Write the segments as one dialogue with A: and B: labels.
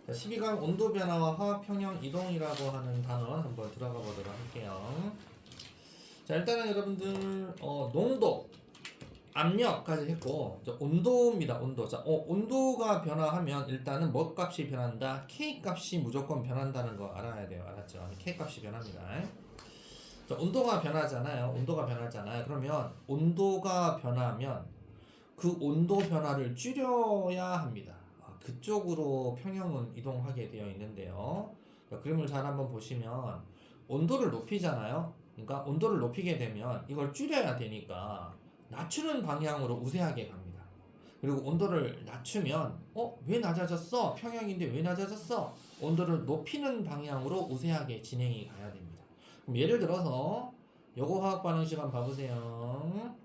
A: 자, 12강 온도 변화와 화학 평형 이동이라고 하는 단원 한번 들어가 보도록 할게요. 자, 일단은 여러분들 농도, 압력까지 했고 온도입니다. 온도. 자, 온도가 변화하면 일단은 뭐 값이 변한다? K 값이 무조건 변한다는 거 알아야 돼요. 알았죠? K 값이 변합니다. 자, 온도가 변하잖아요. 온도가 변하잖아요. 그러면 온도가 변하면 그 온도 변화를 줄여야 합니다. 그쪽으로 평형은 이동하게 되어 있는데요. 그림을 잘 한번 보시면 온도를 높이잖아요. 그러니까 온도를 높이게 되면 이걸 줄여야 되니까 낮추는 방향으로 우세하게 갑니다. 그리고 온도를 낮추면 왜 낮아졌어? 평형인데 왜 낮아졌어? 온도를 높이는 방향으로 우세하게 진행이 가야 됩니다. 그럼 예를 들어서 요거 화학 반응 시간 봐보세요.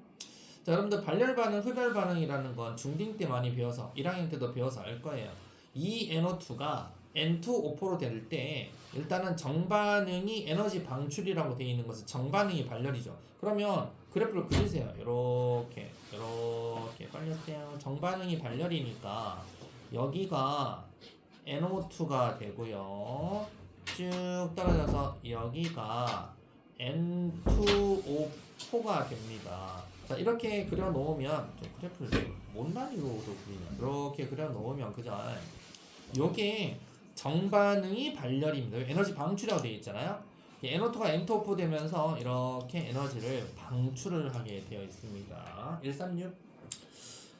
A: 자, 여러분들 발열 반응, 흡열 반응이라는 건 중딩 때 많이 배워서 1학년 때도 배워서 알 거예요. 이 NO2가 N2O4로 될 때 일단은 정반응이 에너지 방출이라고 되어 있는 것은 정반응이 발열이죠. 그러면 그래프를 그리세요. 이렇게 빨렸어요. 정반응이 발열이니까 여기가 NO2가 되고요. 쭉 떨어져서 여기가 N2O4가 됩니다. 자, 이렇게 그려 놓으면 좀 그래프를 못난이로도 그리냐. 이렇게 그려 놓으면 그죠? 요게 정반응이 발열입니다. 에너지 방출이라고 되어 있잖아요. NO2가 N2O4 되면서 이렇게 에너지를 방출을 하게 되어 있습니다. 136.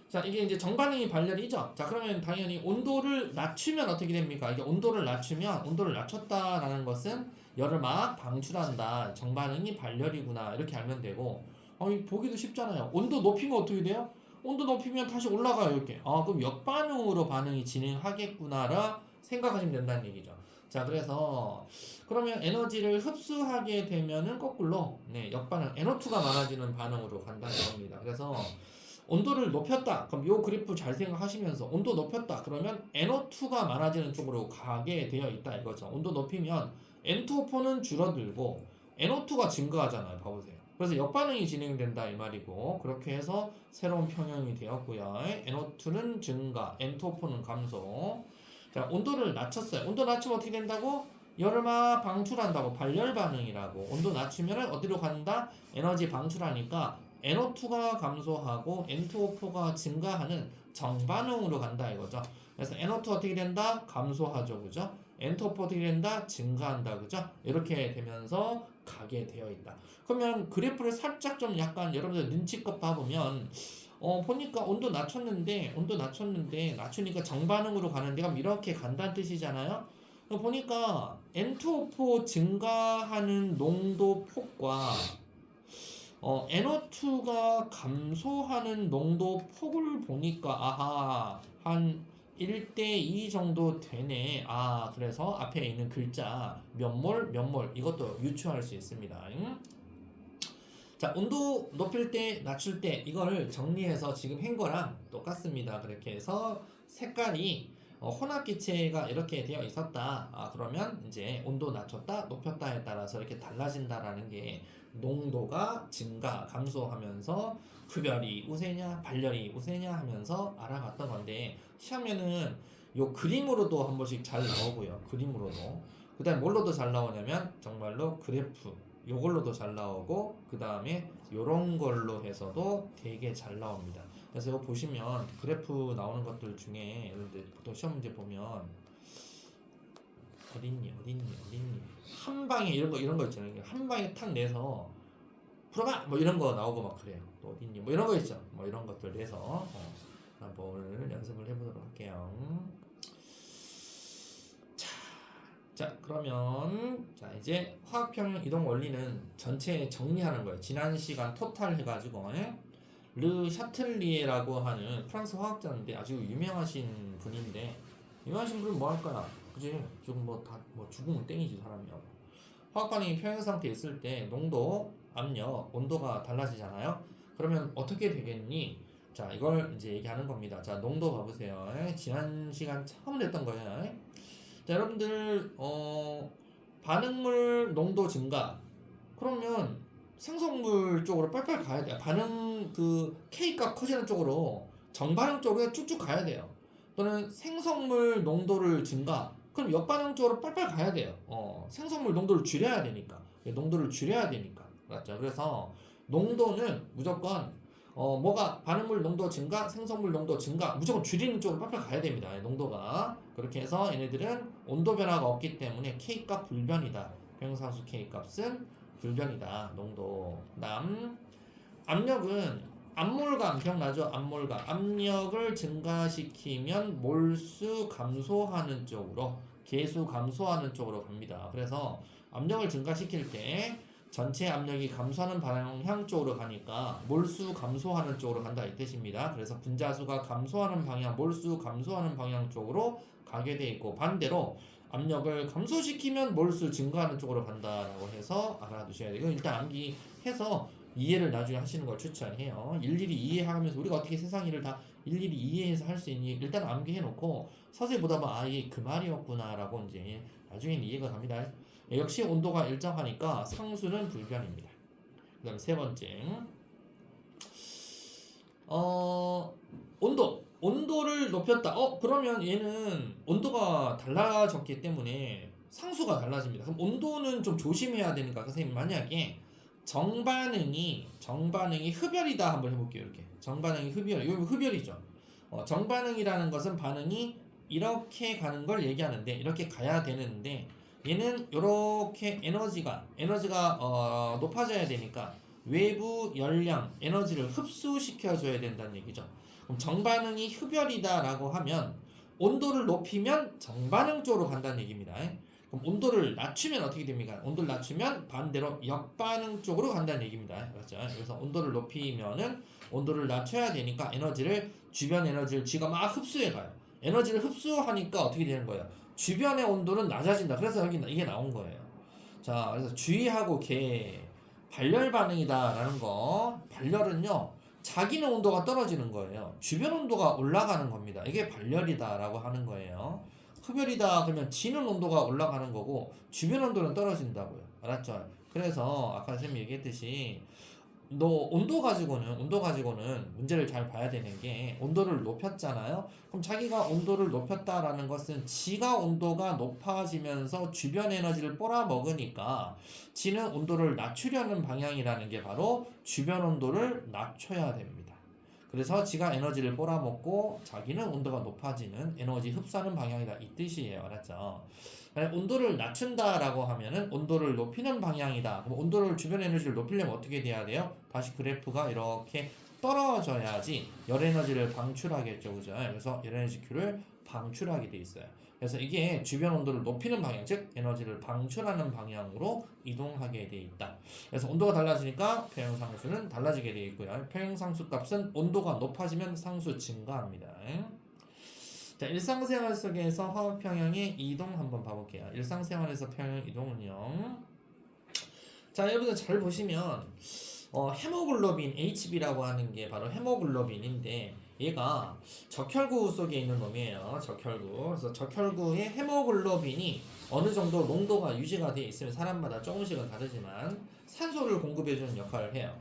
A: 자, 이게 이제 정반응이 발열이죠. 자, 그러면 당연히 온도를 낮추면 어떻게 됩니까? 이게 온도를 낮추면 온도를 낮췄다라는 것은 열을 막 방출한다. 정반응이 발열이구나. 이렇게 알면 되고. 보기도 쉽잖아요. 온도 높이면 어떻게 돼요? 온도 높이면 다시 올라가요. 이렇게. 그럼 역반응으로 반응이 진행하겠구나라 생각하시면 된다는 얘기죠. 자, 그래서 그러면 에너지를 흡수하게 되면은 거꾸로 역반응 NO2가 많아지는 반응으로 간다는 겁니다. 그래서 온도를 높였다. 그럼 요 그래프 잘 생각하시면서 온도 높였다. 그러면 NO2가 많아지는 쪽으로 가게 되어 있다 이거죠. 온도 높이면 N2O4는 줄어들고 NO2가 증가하잖아요. 봐보세요. 그래서 역반응이 진행된다 이 말이고 그렇게 해서 새로운 평형이 되었고요. NO2는 증가, N2O4는 감소. 자, 온도를 낮췄어요. 온도 낮추면 어떻게 된다고? 열을 막 방출한다고 발열 반응이라고. 온도 낮추면 어디로 간다? 에너지 방출하니까 NO2가 감소하고 N2O4가 증가하는 정반응으로 간다 이거죠. 그래서 NO2 어떻게 된다? 감소하죠. 그죠? N2O4 어떻게 된다? 증가한다. 그죠? 이렇게 되면서 가게 되어 있다. 그러면 그래프를 살짝 좀 약간 여러분들 눈치껏 봐보면 보니까 온도 낮췄는데 낮추니까 정반응으로 가는데 그럼 이렇게 간다는 뜻이잖아요. 보니까 N2O4 증가하는 농도 폭과 NO2가 감소하는 농도 폭을 보니까 아하 한 1대2 정도 되네. 그래서 앞에 있는 글자 몇 몰 이것도 유추할 수 있습니다. 자, 온도 높일 때 낮출 때 이걸 정리해서 지금 한 거랑 똑같습니다. 그렇게 해서 색깔이 혼합기체가 이렇게 되어 있었다. 그러면 이제 온도 낮췄다 높였다에 따라서 이렇게 달라진다라는 게 농도가 증가 감소하면서 흡열이 우세냐 발열이 우세냐 하면서 알아봤던 건데 시험에는 요 그림으로도 한 번씩 잘 나오고요. 그림으로도 그 다음에 뭘로도 잘 나오냐면 정말로 그래프 요걸로도 잘 나오고 그 다음에 요런 걸로 해서도 되게 잘 나옵니다. 그래서 이거 보시면 그래프 나오는 것들 중에 여러분들 보통 시험 문제 보면 어딨니 한 방에 이런 거 있잖아요. 한 방에 탁 내서 풀어봐 뭐 이런 거 나오고 막 그래요. 또 어딨니 뭐 이런 거 있죠. 뭐 이런 것들 내서 한번 오늘 연습을 해보도록 할게요. 자, 그러면 이제 화학평형 이동 원리는 전체 정리하는 거예요. 지난 시간 토탈 해가지고 르 샤틀리에라고 하는 프랑스 화학자인데 아주 유명하신 분인데 유명하신 분은 뭐 할 거야? 그지? 지금 뭐 죽으면 땡이지 사람이요. 화학 반응이 평형 상태에 있을 때 농도, 압력, 온도가 달라지잖아요. 그러면 어떻게 되겠니? 자, 이걸 이제 얘기하는 겁니다. 자, 농도 봐보세요. 지난 시간 처음 냈던 거예요. 자, 여러분들 반응물 농도 증가 그러면 생성물 쪽으로 빨빨 가야 돼요. 반응 그 K값 커지는 쪽으로 정반응 쪽으로 쭉쭉 가야 돼요. 또는 생성물 농도를 증가. 그럼 역반응 쪽으로 빨빨 가야 돼요. 생성물 농도를 줄여야 되니까. 농도를 줄여야 되니까. 맞죠? 그래서 농도는 무조건 뭐가 반응물 농도 증가, 생성물 농도 증가 무조건 줄이는 쪽으로 빨빨 가야 됩니다. 농도가. 그렇게 해서 얘네들은 온도 변화가 없기 때문에 K값 불변이다. 평형상수 K값은 불변이다. 농도. 그다음 압력은 압몰감 기억나죠? 압몰감. 압력을 증가시키면 몰수 감소하는 쪽으로 계수 감소하는 쪽으로 갑니다. 그래서 압력을 증가시킬 때 전체 압력이 감소하는 방향 쪽으로 가니까 몰수 감소하는 쪽으로 간다 이 뜻입니다. 그래서 분자수가 감소하는 방향, 몰수 감소하는 방향 쪽으로 가게 돼 있고 반대로 압력을 감소시키면 몰수 증가하는 쪽으로 간다라고 해서 알아두셔야 돼요. 이건 일단 암기해서 이해를 나중에 하시는 걸 추천해요. 일일이 이해하면서 우리가 어떻게 세상 일을 다 일일이 이해해서 할 수 있니? 일단 암기해 놓고 서서히 보다 보면 아 이게 그 말이었구나라고 이제 나중에는 이해가 갑니다. 역시 온도가 일정하니까 상수는 불변입니다. 그 다음 세 번째 온도를 높였다. 그러면 얘는 온도가 달라졌기 때문에 상수가 달라집니다. 그럼 온도는 좀 조심해야 되니까 선생님 만약에 정반응이 흡열이다 한번 해볼게요. 이렇게 정반응이 흡열, 이거 흡열이죠. 정반응이라는 것은 반응이 이렇게 가는 걸 얘기하는데 이렇게 가야 되는데 얘는 이렇게 에너지가 높아져야 되니까 외부 열량 에너지를 흡수시켜줘야 된다는 얘기죠. 그럼 정반응이 흡열이다라고 하면 온도를 높이면 정반응 쪽으로 간다는 얘기입니다. 그럼 온도를 낮추면 어떻게 됩니까? 온도를 낮추면 반대로 역반응 쪽으로 간다는 얘기입니다. 그렇죠? 그래서 온도를 높이면은 온도를 낮춰야 되니까 주변 에너지를 쥐가 막 흡수해 가요. 에너지를 흡수하니까 어떻게 되는 거예요? 주변의 온도는 낮아진다. 그래서 여기 이게 나온 거예요. 자, 그래서 쥐하고 개 발열 반응이다라는 거. 발열은요. 자기는 온도가 떨어지는 거예요. 주변 온도가 올라가는 겁니다. 이게 발열이다라고 하는 거예요. 흡열이다 그러면 지는 온도가 올라가는 거고 주변 온도는 떨어진다고요. 알았죠? 그래서 아까 선생님이 얘기했듯이 온도 가지고는 문제를 잘 봐야 되는 게 온도를 높였잖아요. 그럼 자기가 온도를 높였다라는 것은 지가 온도가 높아지면서 주변 에너지를 빨아먹으니까 지는 온도를 낮추려는 방향이라는 게 바로 주변 온도를 낮춰야 됩니다. 그래서 지가 에너지를 빨아먹고 자기는 온도가 높아지는 에너지 흡수하는 방향이다 이 뜻이에요. 알았죠? 온도를 낮춘다라고 하면은 온도를 높이는 방향이다. 그럼 온도를 주변 에너지를 높이려면 어떻게 돼야 돼요? 다시 그래프가 이렇게 떨어져야지 열 에너지를 방출하겠죠. 그죠? 그래서 열 에너지 Q를 방출하게 돼 있어요. 그래서 이게 주변 온도를 높이는 방향, 즉 에너지를 방출하는 방향으로 이동하게 돼 있다. 그래서 온도가 달라지니까 평형상수는 달라지게 돼 있고요. 평형상수 값은 온도가 높아지면 상수 증가합니다. 자, 일상생활 속에서 화학평형의 이동 한번 봐볼게요. 일상생활에서 평형 이동은요. 자, 여러분들 잘 보시면 헤모글로빈 HB라고 하는 게 바로 헤모글로빈인데 얘가 적혈구 속에 있는 놈이에요. 적혈구. 그래서 적혈구의 헤모글로빈이 어느 정도 농도가 유지가 되어 있으면 사람마다 조금씩은 다르지만 산소를 공급해주는 역할을 해요.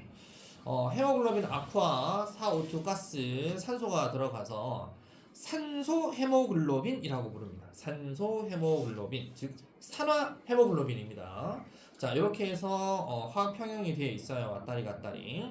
A: 헤모글로빈 아쿠아 4O2 가스 산소가 들어가서 산소 헤모글로빈이라고 부릅니다. 산소 헤모글로빈, 즉 산화 헤모글로빈입니다. 자, 이렇게 해서 화학 평형이 되어 있어요. 왔다리 갔다리.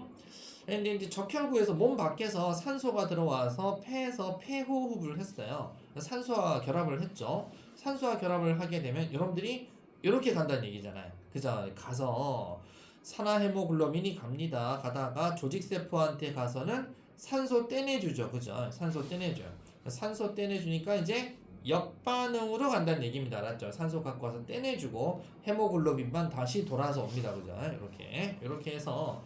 A: 근데 이제 적혈구에서 몸 밖에서 산소가 들어와서 폐에서 폐호흡을 했어요. 산소와 결합을 했죠. 산소와 결합을 하게 되면 여러분들이 이렇게 간다는 얘기잖아요. 그죠? 가서 산화 헤모글로빈이 갑니다. 가다가 조직세포한테 가서는 산소 떼내주죠. 그죠? 산소 떼내줘요. 산소 떼내주니까 이제 역반응으로 간다는 얘기입니다. 알았죠? 산소 갖고 와서 떼내주고 헤모글로빈만 다시 돌아서 옵니다. 그죠? 이렇게 해서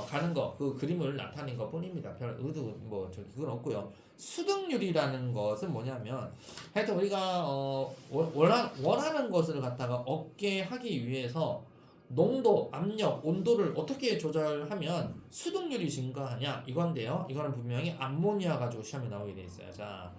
A: 가는 거, 그 그림을 나타낸 것 뿐입니다. 별 의도 그건 없고요. 수득률이라는 것은 뭐냐면 하여튼 우리가 원하는 것을 갖다가 얻게 하기 위해서 농도, 압력, 온도를 어떻게 조절하면 수득률이 증가하냐 이건데요. 이거는 분명히 암모니아 가지고 시험에 나오게 돼 있어요. 자,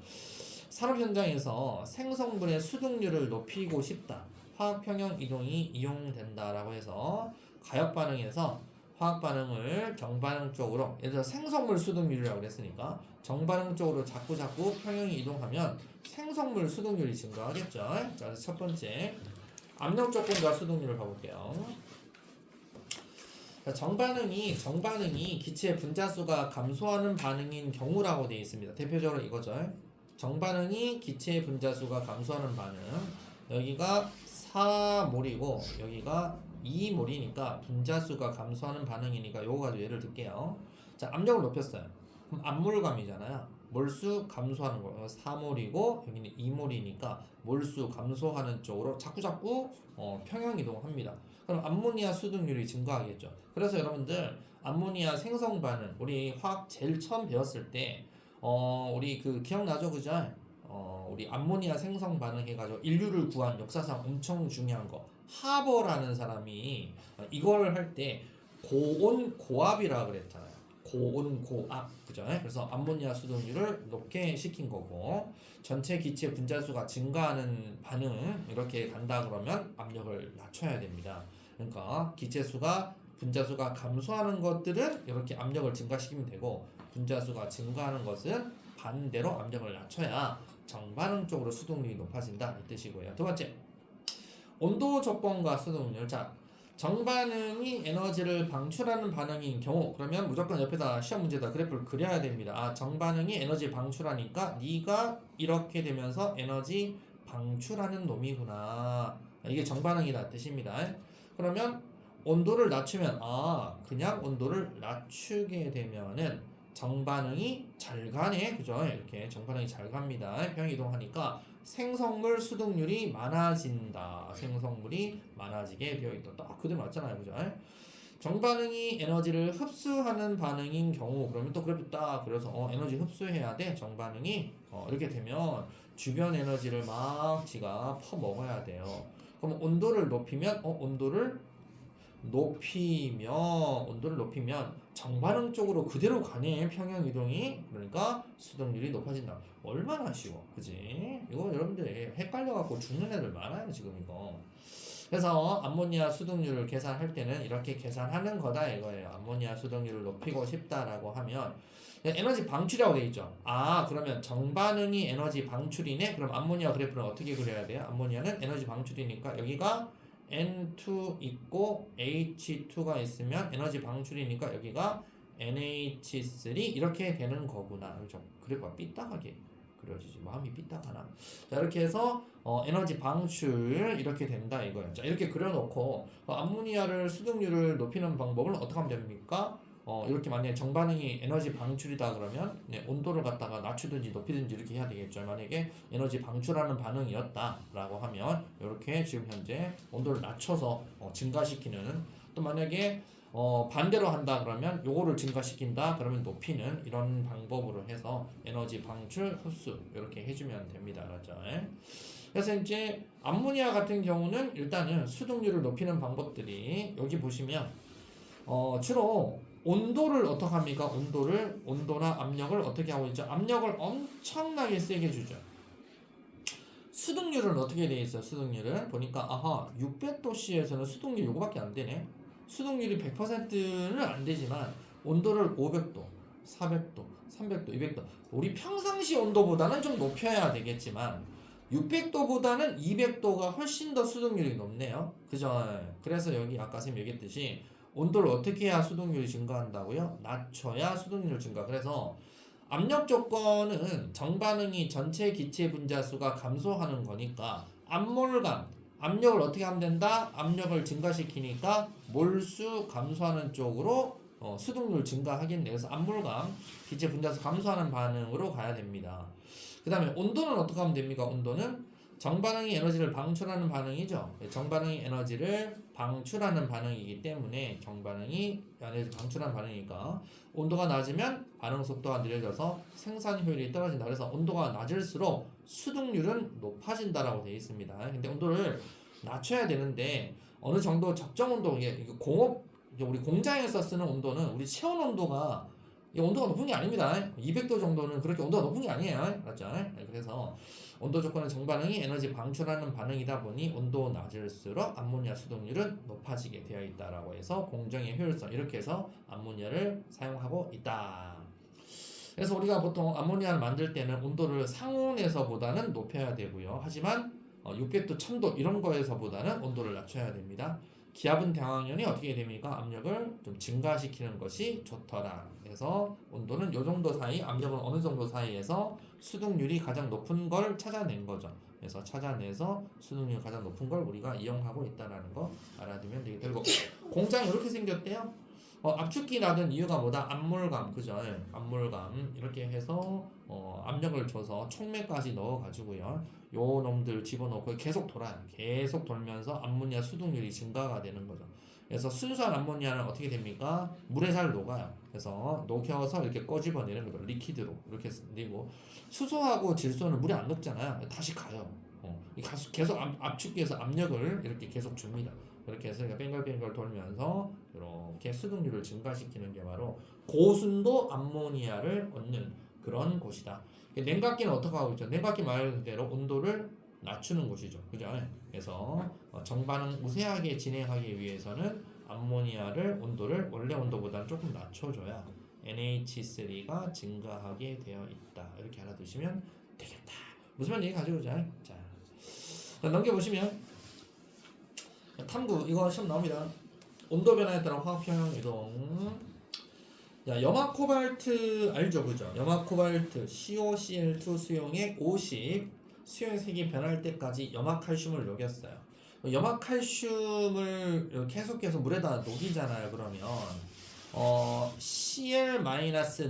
A: 산업 현장에서 생성분의 수득률을 높이고 싶다. 화학 평형 이동이 이용된다라고 해서 가역 반응에서 화학 반응을 정반응 쪽으로, 예를 들어 생성물 수동률이라고 그랬으니까 정반응 쪽으로 자꾸 평형이 이동하면 생성물 수동률이 증가하겠죠. 자, 그래서 첫 번째 압력 조건과 수동률을 봐볼게요. 자, 정반응이 기체의 분자수가 감소하는 반응인 경우라고 되어 있습니다. 대표적으로 이거죠. 정반응이 기체의 분자수가 감소하는 반응. 여기가 4몰이고 여기가 2몰이니까 분자수가 감소하는 반응이니까 요거 가지고 예를 들게요. 자, 압력을 높였어요. 그럼 압몰감이잖아요. 몰수 감소하는 거. 4몰이고 여기는 2몰이니까 몰수 감소하는 쪽으로 자꾸 평형 이동합니다. 그럼 암모니아 수득률이 증가하겠죠. 그래서 여러분들 암모니아 생성 반응 우리 화학 제일 처음 배웠을 때 우리 그 기억나죠, 그죠? 우리 암모니아 생성 반응 해가지고 인류를 구한 역사상 엄청 중요한 거 하버라는 사람이 이걸 할 때 고온 고압이라 그랬잖아요. 고온 고압, 그죠? 그래서 암모니아 수동률을 높게 시킨 거고 전체 기체 분자수가 증가하는 반응 이렇게 간다 그러면 압력을 낮춰야 됩니다. 그러니까 기체수가 분자수가 감소하는 것들은 이렇게 압력을 증가시키면 되고 분자수가 증가하는 것은 반대로 압력을 낮춰야 정반응 쪽으로 수동률이 높아진다 이 뜻이고요. 두 번째, 온도 조건과 수동률. 자, 정반응이 에너지를 방출하는 반응인 경우 그러면 무조건 옆에다 시험 문제다 그래프를 그려야 됩니다. 아, 정반응이 에너지 방출하니까 네가 이렇게 되면서 에너지 방출하는 놈이구나. 이게 정반응이다 뜻입니다. 그러면 온도를 낮추면 그냥 온도를 낮추게 되면은 정반응이 잘 가네, 그죠? 이렇게 정반응이 잘 갑니다. 평형 이동하니까 생성물 수득률이 많아진다. 생성물이 많아지게 되어 있다. 딱 그대로 맞잖아요, 그죠? 정반응이 에너지를 흡수하는 반응인 경우 그러면 또 그래프 딱 그래서 에너지 흡수해야 돼. 정반응이 이렇게 되면 주변 에너지를 막 지가 퍼먹어야 돼요. 그럼 온도를 높이면 온도를 높이면 정반응 쪽으로 그대로 가네. 평형 이동이. 그러니까 수동률이 높아진다. 얼마나 쉬워, 그지? 이거 여러분들 헷갈려갖고 죽는 애들 많아요 지금 이거. 그래서 암모니아 수동률을 계산할 때는 이렇게 계산하는 거다 이거예요. 암모니아 수동률을 높이고 싶다라고 하면 에너지 방출이라고 돼 있죠. 그러면 정반응이 에너지 방출이네. 그럼 암모니아 그래프는 어떻게 그려야 돼요? 암모니아는 에너지 방출이니까 여기가 N2 있고 H2가 있으면 에너지 방출이니까 여기가 NH3 이렇게 되는 거구나. 그렇죠? 그래봐 삐딱하게 그려지지. 마음이 삐딱하나. 자, 이렇게 해서 에너지 방출 이렇게 된다 이거예요. 자, 이렇게 그려놓고 암모니아를 수득률을 높이는 방법을 어떻게 하면 됩니까? 이렇게 만약에 정반응이 에너지 방출이다 그러면 온도를 갖다가 낮추든지 높이든지 이렇게 해야 되겠죠. 만약에 에너지 방출하는 반응이었다라고 하면 이렇게 지금 현재 온도를 낮춰서 증가시키는, 또 만약에 반대로 한다 그러면 요거를 증가시킨다 그러면 높이는, 이런 방법으로 해서 에너지 방출 흡수 이렇게 해주면 됩니다. 알았죠? 그래서 이제 암모니아 같은 경우는 일단은 수득률을 높이는 방법들이 여기 보시면 주로 온도를 어떻게 합니까? 온도나 압력을 어떻게 하고 있죠? 압력을 엄청나게 세게 주죠. 수득률은 어떻게 되어 있어요? 수득률은 보니까 600도씨에서는 수득률 요거밖에 안 되네. 수득률이 100%는 안 되지만 온도를 500도, 400도, 300도, 200도 우리 평상시 온도보다는 좀 높여야 되겠지만 600도보다는 200도가 훨씬 더 수득률이 높네요. 그죠? 그래서 여기 아까 선생님 얘기했듯이 온도를 어떻게 해야 수득률이 증가한다고요? 낮춰야 수득률 증가. 그래서 압력 조건은 정반응이 전체 기체 분자수가 감소하는 거니까 압몰감, 압력을 어떻게 하면 된다? 압력을 증가시키니까 몰수 감소하는 쪽으로 수득률 증가하겠네. 그래서 압몰감, 기체 분자수 감소하는 반응으로 가야 됩니다. 그 다음에 온도는 어떻게 하면 됩니까? 온도는 정반응이 에너지를 방출하는 반응이죠. 정반응이 에너지를 방출하는 반응이기 때문에 정반응이 에너지 방출하는 반응이니까 온도가 낮으면 반응 속도가 느려져서 생산 효율이 떨어진다. 그래서 온도가 낮을수록 수득률은 높아진다라고 되어 있습니다. 근데 온도를 낮춰야 되는데 어느 정도 적정 온도, 우리 공장에서 쓰는 온도는 우리 체온 온도가 이 온도가 높은 게 아닙니다. 200도 정도는 그렇게 온도가 높은 게 아니에요. 맞죠? 그래서 온도 조건은 정반응이 에너지 방출하는 반응이다 보니 온도 낮을수록 암모니아 수동률은 높아지게 되어 있다라고 해서 공정의 효율성 이렇게 해서 암모니아를 사용하고 있다. 그래서 우리가 보통 암모니아를 만들 때는 온도를 상온에서보다는 높여야 되고요. 하지만 600도, 1000도 이런 거에서보다는 온도를 낮춰야 됩니다. 기압은 대항연이 어떻게 됩니까? 압력을 좀 증가시키는 것이 좋더라. 그래서 온도는 요 정도 사이, 압력은 어느 정도 사이에서 수동률이 가장 높은 걸 찾아낸 거죠. 그래서 찾아내서 수동률이 가장 높은 걸 우리가 이용하고 있다라는 거 알아두면 되겠다. 그리고 공장이 이렇게 생겼대요. 압축기 놔둔 이유가 뭐다? 압몰감, 그죠? 압몰감 이렇게 해서 압력을 줘서 촉매까지 넣어가지고요. 요 놈들 집어넣고 계속 돌아요. 계속 돌면서 암모니아 수동률이 증가가 되는 거죠. 그래서 순수한 암모니아는 어떻게 됩니까? 물에 잘 녹아요. 그래서 녹여서 이렇게 꺼집어내는 거죠. 리퀴드로 이렇게 내고 수소하고 질소는 물에 안 녹잖아요. 다시 가요. 계속 압축기에서 압력을 이렇게 계속 줍니다. 그렇게 해서 뱅글뱅글 돌면서 이렇게 수동률을 증가시키는 게 바로 고순도 암모니아를 얻는 그런 곳이다. 냉각기는 어떻게 하고 있죠? 냉각기 말 그대로 온도를 낮추는 곳이죠. 그죠? 그래서 정반응 우세하게 진행하기 위해서는 암모니아를 온도를 원래 온도보다는 조금 낮춰줘야 NH3가 증가하게 되어 있다. 이렇게 알아두시면 되겠다. 무슨 말인지 가지고 자 넘겨보시면 탐구 이거 시험 나옵니다. 온도 변화에 따라 화학 평형 이동. 자, 염화 코발트 알죠, 그죠? 염화 코발트 COCl2 수용액 50 수용색이 변할 때까지 염화 칼슘을 녹였어요. 염화 칼슘을 계속 물에다 녹이잖아요. 그러면 Cl-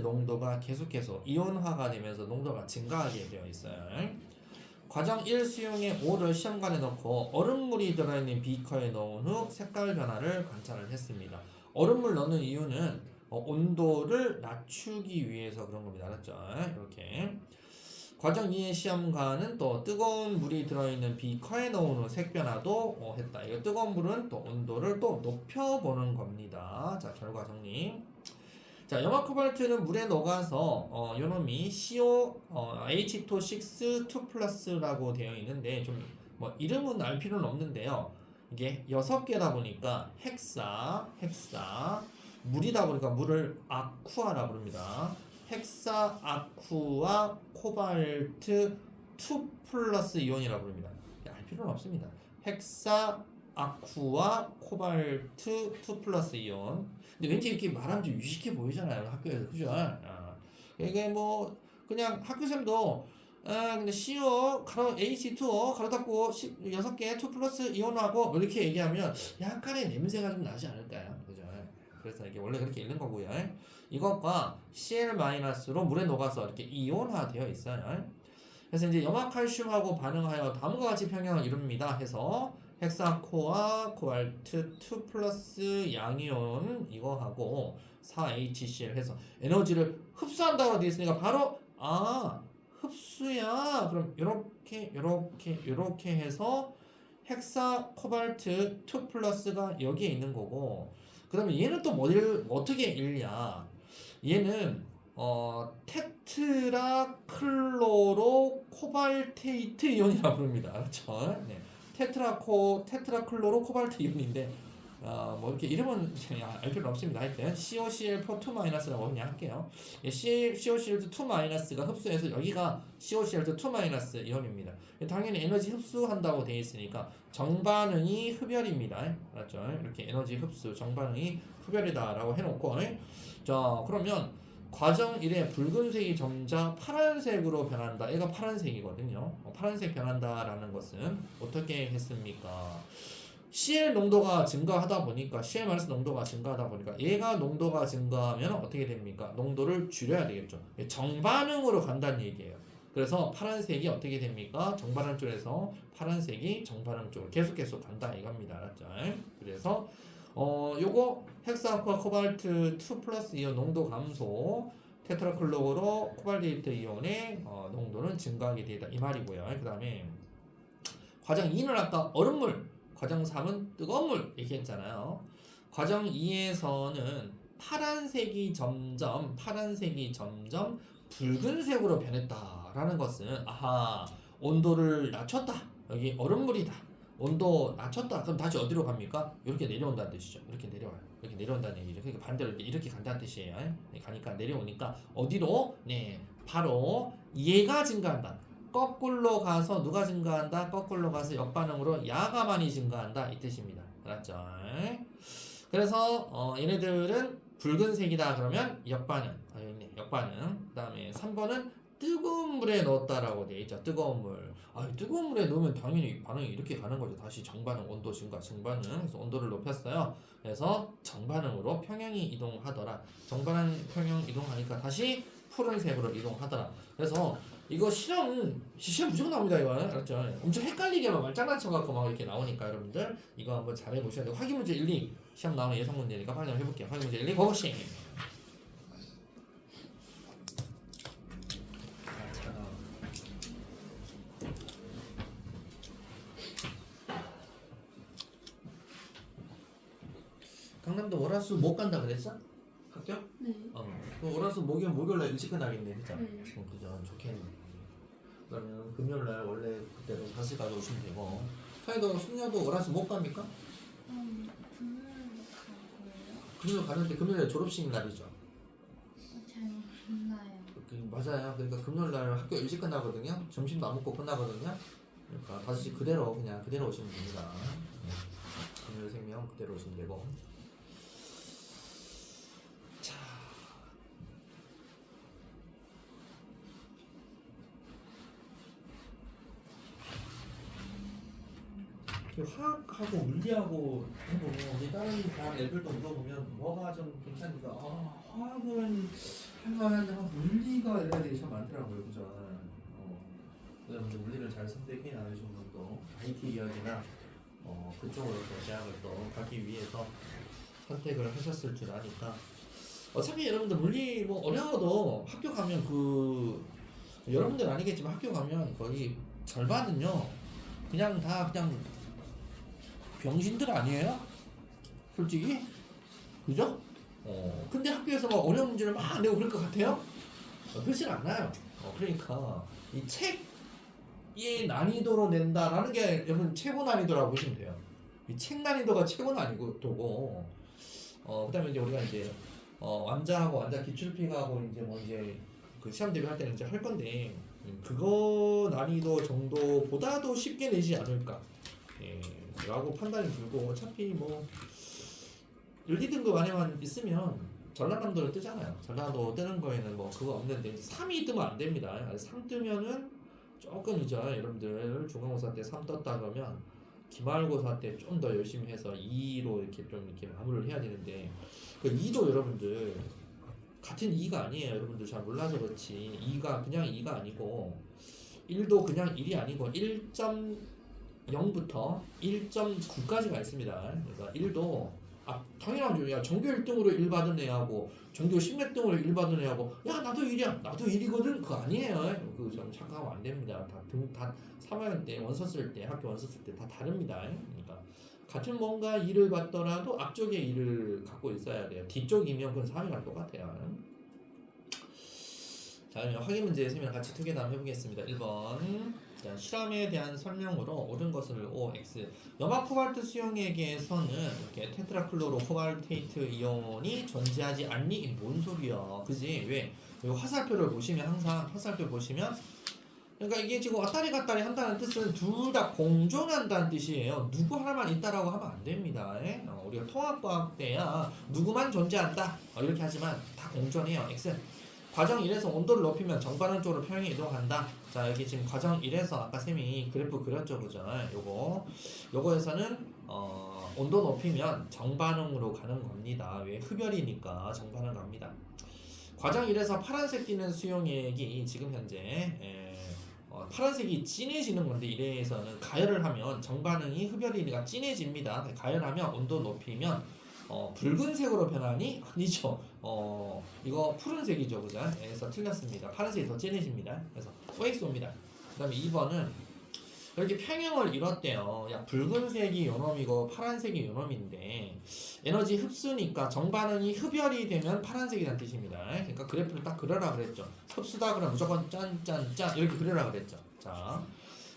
A: 농도가 계속해서 이온화가 되면서 농도가 증가하게 되어 있어요. 과정 1 수용액 5를 시험관에 넣고 얼음물이 들어있는 비커에 넣은 후 색깔 변화를 관찰을 했습니다. 얼음물 넣는 이유는 온도를 낮추기 위해서 그런 겁니다. 알았죠? 이렇게. 과정 2의 시험관은 또 뜨거운 물이 들어있는 비커에 넣은 후 색 변화도 했다. 이거 뜨거운 물은 또 온도를 또 높여보는 겁니다. 자, 결과 정리. 자, 염화 코발트는 물에 녹아서 요놈이 H2O6 2+라고 되어 있는데 좀 뭐 이름은 알 필요는 없는데요. 이게 6개다 보니까 헥사 물이다 보니까 물을 아쿠아라 부릅니다. 헥사 아쿠아 코발트 2+ 이온이라 부릅니다. 알 필요는 없습니다. 헥사 아쿠아 코발트 2+ 이온. 근데 왠지 이렇게 말하면 좀 유식해 보이잖아요, 학교에서. 그죠? 이게 뭐 그냥 학교생도 근데 CO 가로 H2O 가로 닫고 6개 2+ 이온하고 이렇게 얘기하면 약간의 냄새가 좀 나지 않을까요? 그죠? 그래서 이게 원래 그렇게 읽는 거고요. 이것과 Cl-로 물에 녹아서 이렇게 이온화되어 있어요. 그래서 이제 염화칼슘하고 반응하여 다음과 같이 평형을 이룹니다. 해서 헥사코아 코발트 2+ 양이온 이거하고 4HCl 해서 에너지를 흡수한다고 되어 있으니까 바로 흡수야. 그럼 이렇게 해서 헥사 코발트 2+가 여기에 있는 거고, 그다음에 얘는 또 어떻게 읽냐? 얘는 테트라클로로 코발테이트 이온이라고 부릅니다. 그렇죠? 네. 테트라클로로 코발트 이온인데 뭐 이렇게 이름은 알 필요 없습니다. 하여튼 COCl2-라고 그냥 할게요. COCl2-가 흡수해서 여기가 COCl2- 이온입니다. 당연히 에너지 흡수한다고 되어 있으니까 정반응이 흡열입니다. 맞죠? 이렇게 에너지 흡수 정반응이 흡열이다라고 해놓고, 자 그러면 과정 1에 붉은색이 점자 파란색으로 변한다. 얘가 파란색이거든요. 파란색 변한다라는 것은 어떻게 했습니까? CL 농도가 증가하다 보니까 CL- 농도가 증가하다 보니까 얘가 농도가 증가하면 어떻게 됩니까? 농도를 줄여야 되겠죠. 정반응으로 간다는 얘기예요. 그래서 파란색이 어떻게 됩니까? 정반응 쪽에서 파란색이 정반응 쪽으로 계속 간다 이겁니다. 알았죠? 그래서 요거 헥사코아 코발트 2+ 이온 농도 감소, 테트라클로로 코발데이트 이온의 농도는 증가하게 되다 이 말이고요. 그다음에 과정 2는 아까 얼음물, 과정 3은 뜨거운 물 얘기했잖아요. 과정 2에서는 파란색이 점점 붉은색으로 변했다라는 것은 아하 온도를 낮췄다. 여기 얼음물이다. 온도 낮췄다. 그럼 다시 어디로 갑니까? 이렇게 내려온다는 뜻이죠. 이렇게 내려와요. 이렇게 내려온다는 얘기죠. 그러니까 반대로 이렇게 간다는 뜻이에요. 네, 가니까 내려오니까 어디로? 네, 바로 얘가 증가한다. 거꾸로 가서 누가 증가한다? 거꾸로 가서 역반응으로 야가 많이 증가한다 이 뜻입니다. 알았죠? 그래서 얘네들은 붉은색이다 그러면 역반응. 여기 있네. 역반응. 그다음에 3번은 뜨거운 물에 넣었다라고 돼 있죠. 뜨거운 물. 뜨거운 물에 넣으면 당연히 반응이 이렇게 가는 거죠. 다시 정반응, 온도 증가, 증반응. 그래서 온도를 높였어요. 그래서 정반응으로 평형이 이동하더라. 정반응 평형 이동하니까 다시 푸른색으로 이동하더라. 그래서 이거 시험 무조건 나옵니다. 이거 알았죠? 엄청 헷갈리게만 말장난 쳐갖고 막 이렇게 나오니까 여러분들 이거 한번 잘 해보셔야 돼요. 확인 문제 1, 2 시험 나오는 예상 문제니까 확인을 해볼게요. 확인 문제 1, 2 고고싱. 강남도 월화수 못 간다 그랬어? 학교?
B: 네.
A: 그 월화수 목요일날 일찍 끝나겠네, 그죠?
B: 네.
A: 그죠? 좋겠네. 그러면 금요일날 원래 그때로 다시 가져오시면 되고. 사이도 숙녀도 월화수 못 갑니까?
B: 금요일로 갈 거예요?
A: 금요일 가는데 금요일에 졸업식 날이죠.
B: 잘 몰라요.
A: 맞아요. 그러니까 금요일날 학교 일찍 끝나거든요. 점심도 안 먹고 끝나거든요. 그러니까 다시 그대로 그냥 그대로 오시면 됩니다. 금요일 생명 그대로 오시면 되고. 자, 화학하고 물리하고 해보면 우리 다른 대학 애들도 물어보면 뭐가 좀 괜찮으니까 화학은 할만한데 물리가 애들이 참 많더라고요, 그죠? 그다음에 물리를 잘 선택해 나가시는 분도 IT 계열이나 그쪽으로 또 대학을 또 가기 위해서 선택을 하셨을 줄 아니까 어차피 여러분들 물리 뭐 어려워도 학교 가면 여러분들 아니겠지만 학교 가면 거의 절반은요 그냥 병신들 아니에요? 솔직히? 그죠? 근데 학교에서 막 어려운 문제를 막 내고 그럴 것 같아요? 그렇진 않아요. 그러니까 이 책의 난이도로 낸다라는 게 여러분 최고 난이도라고 보시면 돼요. 이 책 난이도가 최고 난이도고, 그다음에 이제 우리가 이제 완자하고 완자 기출픽하고 이제 그 시험 대비할 때는 이제 할 건데 그거 난이도 정도보다도 쉽게 내지 않을까. 라고 판단이 들고 어차피 뭐 1, 2등급 안에만 있으면 전라남도를 뜨잖아요. 전라도 뜨는 거에는 뭐 그거 없는데 3이 뜨면 안 됩니다. 3 뜨면은 조금이죠. 여러분들 중간고사 때 3 떴다 그러면 기말고사 때 좀 더 열심히 해서 2로 이렇게 마무리를 해야 되는데 그 2도 여러분들 같은 2가 아니에요. 여러분들 잘 몰라서 그렇지 2가 그냥 2가 아니고 1도 그냥 1이 아니고 1.0부터 1.9까지가 있습니다. 그래서 1도 당연하죠. 야 전교 1등으로 1 받은 애하고 전교 10몇 등으로 1 받은 애하고 야 나도 1이야 나도 1이거든 그거 아니에요. 그 좀 착각하면 안 됩니다. 다 3학년 때 원서 쓸 때 학교 원서 쓸 때 다 다릅니다. 그러니까 같은 뭔가 2를 받더라도 앞쪽에 2를 갖고 있어야 돼요. 뒤쪽이면 그건 3이랑 똑같아요. 자, 그러면 확인 문제 세면 같이 두 개 다음 해보겠습니다. 1번. 자, 실험에 대한 설명으로 옳은 것을 OX. 염화 코발트 수용액에서는 이렇게 테트라클로로 코발테이트 이온이 존재하지 않니? 이게 뭔 소리야? 그지? 왜? 이 화살표를 보시면 항상 화살표 보시면 그러니까 이게 지금 왔다리 갔다리 한다는 뜻은 둘 다 공존한다는 뜻이에요. 누구 하나만 있다라고 하면 안 됩니다. 우리가 통합과학 때야 누구만 존재한다 이렇게 하지만 다 공존해요. X. 과정 1에서 온도를 높이면 정반응 쪽으로 평형이 이동한다. 자, 여기 지금 과정 1에서 아까 쌤이 그래프 그렸죠, 그죠? 요거에서는 온도 높이면 정반응으로 가는 겁니다. 왜? 흡열이니까 정반응 갑니다. 과정 1에서 파란색 띠는 수용액이 지금 현재 파란색이 진해지는 건데 1회에서는 가열을 하면 정반응이 흡열이니까 진해집니다. 가열하면 온도 높이면 붉은색으로 변하니? 아니죠. 이거 푸른색이죠. 그죠? 그래서 틀렸습니다. 파란색이 더 진해집니다. 그래서 OX입니다. 그 다음에 2번은 이렇게 평형을 이뤘대요. 야, 붉은색이 요놈이고 파란색이 요놈인데 에너지 흡수니까 정반응이 흡열이 되면 파란색이라는 뜻입니다. 그러니까 그래프를 딱 그려라 그랬죠. 흡수다 그러면 무조건 짠짠짠 이렇게 그려라 그랬죠. 자,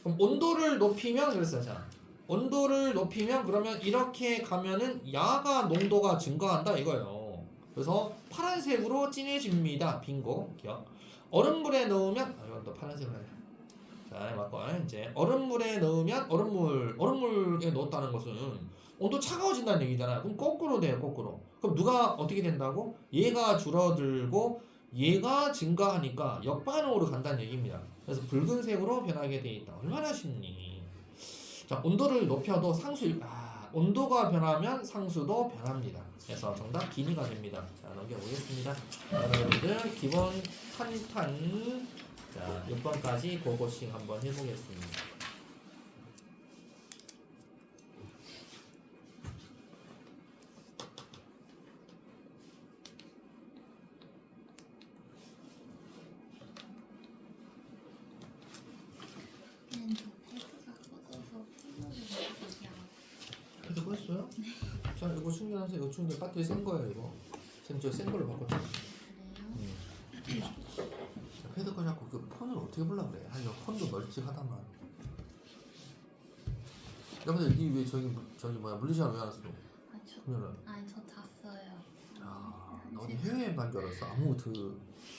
A: 그럼 온도를 높이면 그랬어요. 자, 온도를 높이면 그러면 이렇게 가면은 야가 농도가 증가한다 이거예요. 그래서 파란색으로 진해집니다. 빙고 기억. 얼음물에 넣으면 이건 또 파란색으로 해야 돼. 자, 맞고 이제 얼음물에 넣으면 얼음물에 넣었다는 것은 온도 차가워진다는 얘기잖아요. 그럼 거꾸로 돼요, 거꾸로. 그럼 누가 어떻게 된다고? 얘가 줄어들고 얘가 증가하니까 역반응으로 간다는 얘기입니다. 그래서 붉은색으로 변하게 돼 있다. 얼마나 쉽니? 자, 온도를 높여도 온도가 변하면 상수도 변합니다. 그래서 정답 기니가 됩니다. 자, 넘겨보겠습니다. 자, 여러분들 기본 탄탄 자, 6번까지 그거씩 한번 해보겠습니다.
B: 패드가 꺼져서
A: 패드 껐어요? 자, 이거 충전하세요. 이거 충전 배터리 센 거예요, 이거. 저센 걸로 바꿨잖아요.
B: 그래요?
A: 패드 꺼자고 그 폰을 어떻게 보려고 그래? 이거 폰도 널찍하다만. 여러분들 니왜 저기 뭐야 물리시간 왜 안 왔어? 그러면은
B: 아니 저 잤어요.
A: 야, 나 어디 해외여행 간 줄 알았어. 아무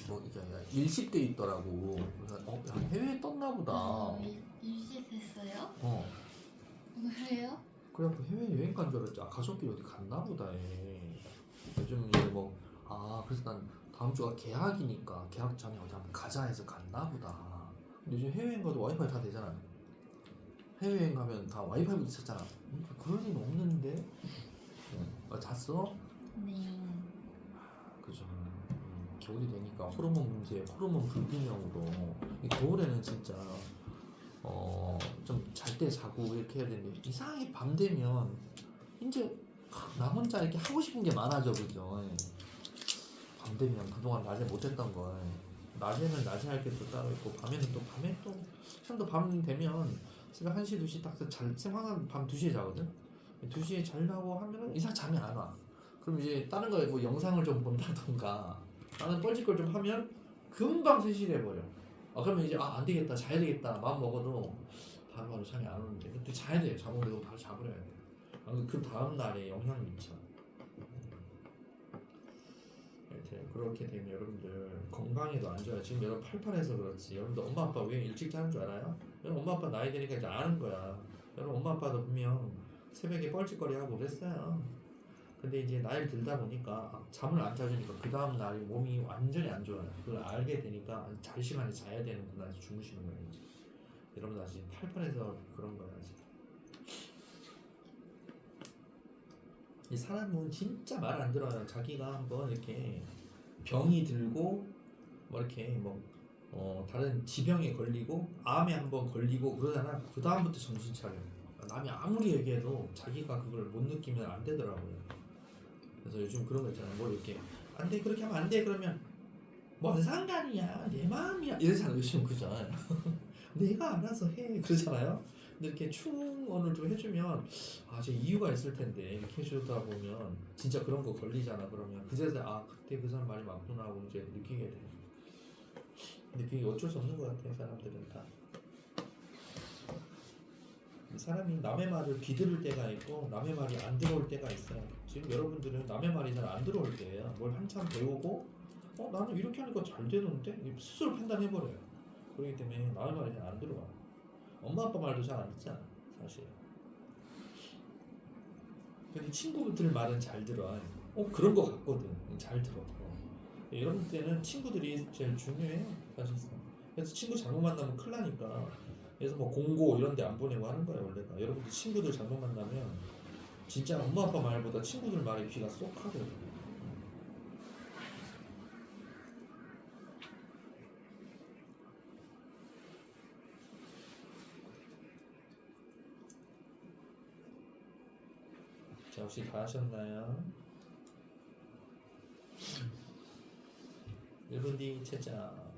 A: 뭐 이게 아니라 일식돼 있더라고. 그래서 야, 해외에 떴나 보다.
B: 일식했어요?
A: 어.
B: 그래요?
A: 그래갖고 해외 여행 간 줄 알았지. 가족끼리 어디 갔나 보다. 요즘 이제 그래서 난 다음 주가 개학이니까 개학 전에 어디 한번 가자 해서 갔나 보다. 근데 요즘 해외여행 가도 와이파이 다 되잖아. 해외여행 가면 다 와이파이부터 찾잖아. 그럴 리는 없는데. 잤어?
B: 네.
A: 그죠. 겨울이 되니까 호르몬 문제, 호르몬 불균형으로 이 겨울에는 진짜 좀 잘 때 자고 이렇게 해야 되는데 이상하게 밤 되면 이제 나 혼자 이렇게 하고 싶은 게 많아져 그죠. 밤 되면 그동안 낮에 못했던 걸 낮에는 낮에 할 게 또 따로 있고 밤에는 또 밤에 또 형도 밤 되면 새벽 1시 2시 딱 쌤 항상 밤 2시에 자거든. 2시에 자려고 하면은 이상 잠이 안 와. 그럼 이제 다른 거 뭐 영상을 좀 본다던가 나는 뻘짓걸 좀 하면 금방 3시 돼버려. 그러면 이제 안 되겠다 자야 되겠다 마음 먹어도 바로 잠이 안 오는데 그때 자야 돼. 잠 오면 바로 자버려야 돼. 그 다음 날에 영향 미쳐. 그렇게 되면 여러분들 건강에도 안 좋아요. 지금 여러분 팔팔해서 그렇지. 여러분들 엄마 아빠 왜 일찍 자는 줄 알아요? 여러분 엄마 아빠 나이 되니까 이제 아는 거야. 여러분 엄마 아빠도 분명 새벽에 뻘짓거리 하고 그랬어요. 근데 이제 나이를 들다 보니까 잠을 안 자주니까 그 다음 날 몸이 완전히 안 좋아요. 그걸 알게 되니까 잘 시간에 자야 되는구나 해서 주무시는 거예요. 이제. 여러분들 아직 팔팔해서 그런 거야 아직. 이 사람은 진짜 말 안 들어요. 자기가 한번 이렇게 병이 들고 뭐 이렇게 다른 지병에 걸리고 암에 한번 걸리고 그러잖아. 그 다음부터 정신 차려. 남이 아무리 얘기해도 자기가 그걸 못 느끼면 안 되더라고요. 그래서 요즘 그런 거 있잖아. 뭐 이렇게 안 돼 그렇게 하면 안 돼 그러면 뭔 상관이야 내 마음이야 이러잖아. 요즘 그죠? 내가 알아서 해 그러잖아요. 근데 이렇게 충원을 좀 해주면 제 이유가 있을 텐데 이렇게 해주다 보면 진짜 그런 거 걸리잖아. 그러면 그제서 그때 그 사람 말이 맞구나 하고 이제 느끼게 돼. 근데 그게 어쩔 수 없는 것 같아요. 사람들은 다. 사람이 남의 말을 귀들을 때가 있고 남의 말이 안 들어올 때가 있어요. 지금 여러분들은 남의 말이 잘 안 들어올 때예요. 뭘 한참 배우고 나는 이렇게 하니까 잘 되는데 스스로 판단해버려요. 그렇기 때문에 남의 말이 잘 안 들어와. 엄마 아빠 말도 잘 안 듣잖아 사실. 근데 친구들 말은 잘 들어. 그런 거 같거든. 잘 들어. 이런 때는 친구들이 제일 중요해요 사실상. 그래서 친구 잘못 만나면 큰일 나니까. 그래서 뭐 공고 이런 데 안 보내고 하는 거예요 원래가. 여러분들 친구들 잘못 만나면 진짜 엄마 아빠 말보다 친구들 말에 귀가 쏙 하거든. 자, 혹시 다 하셨나요? 1분 뒤 채점.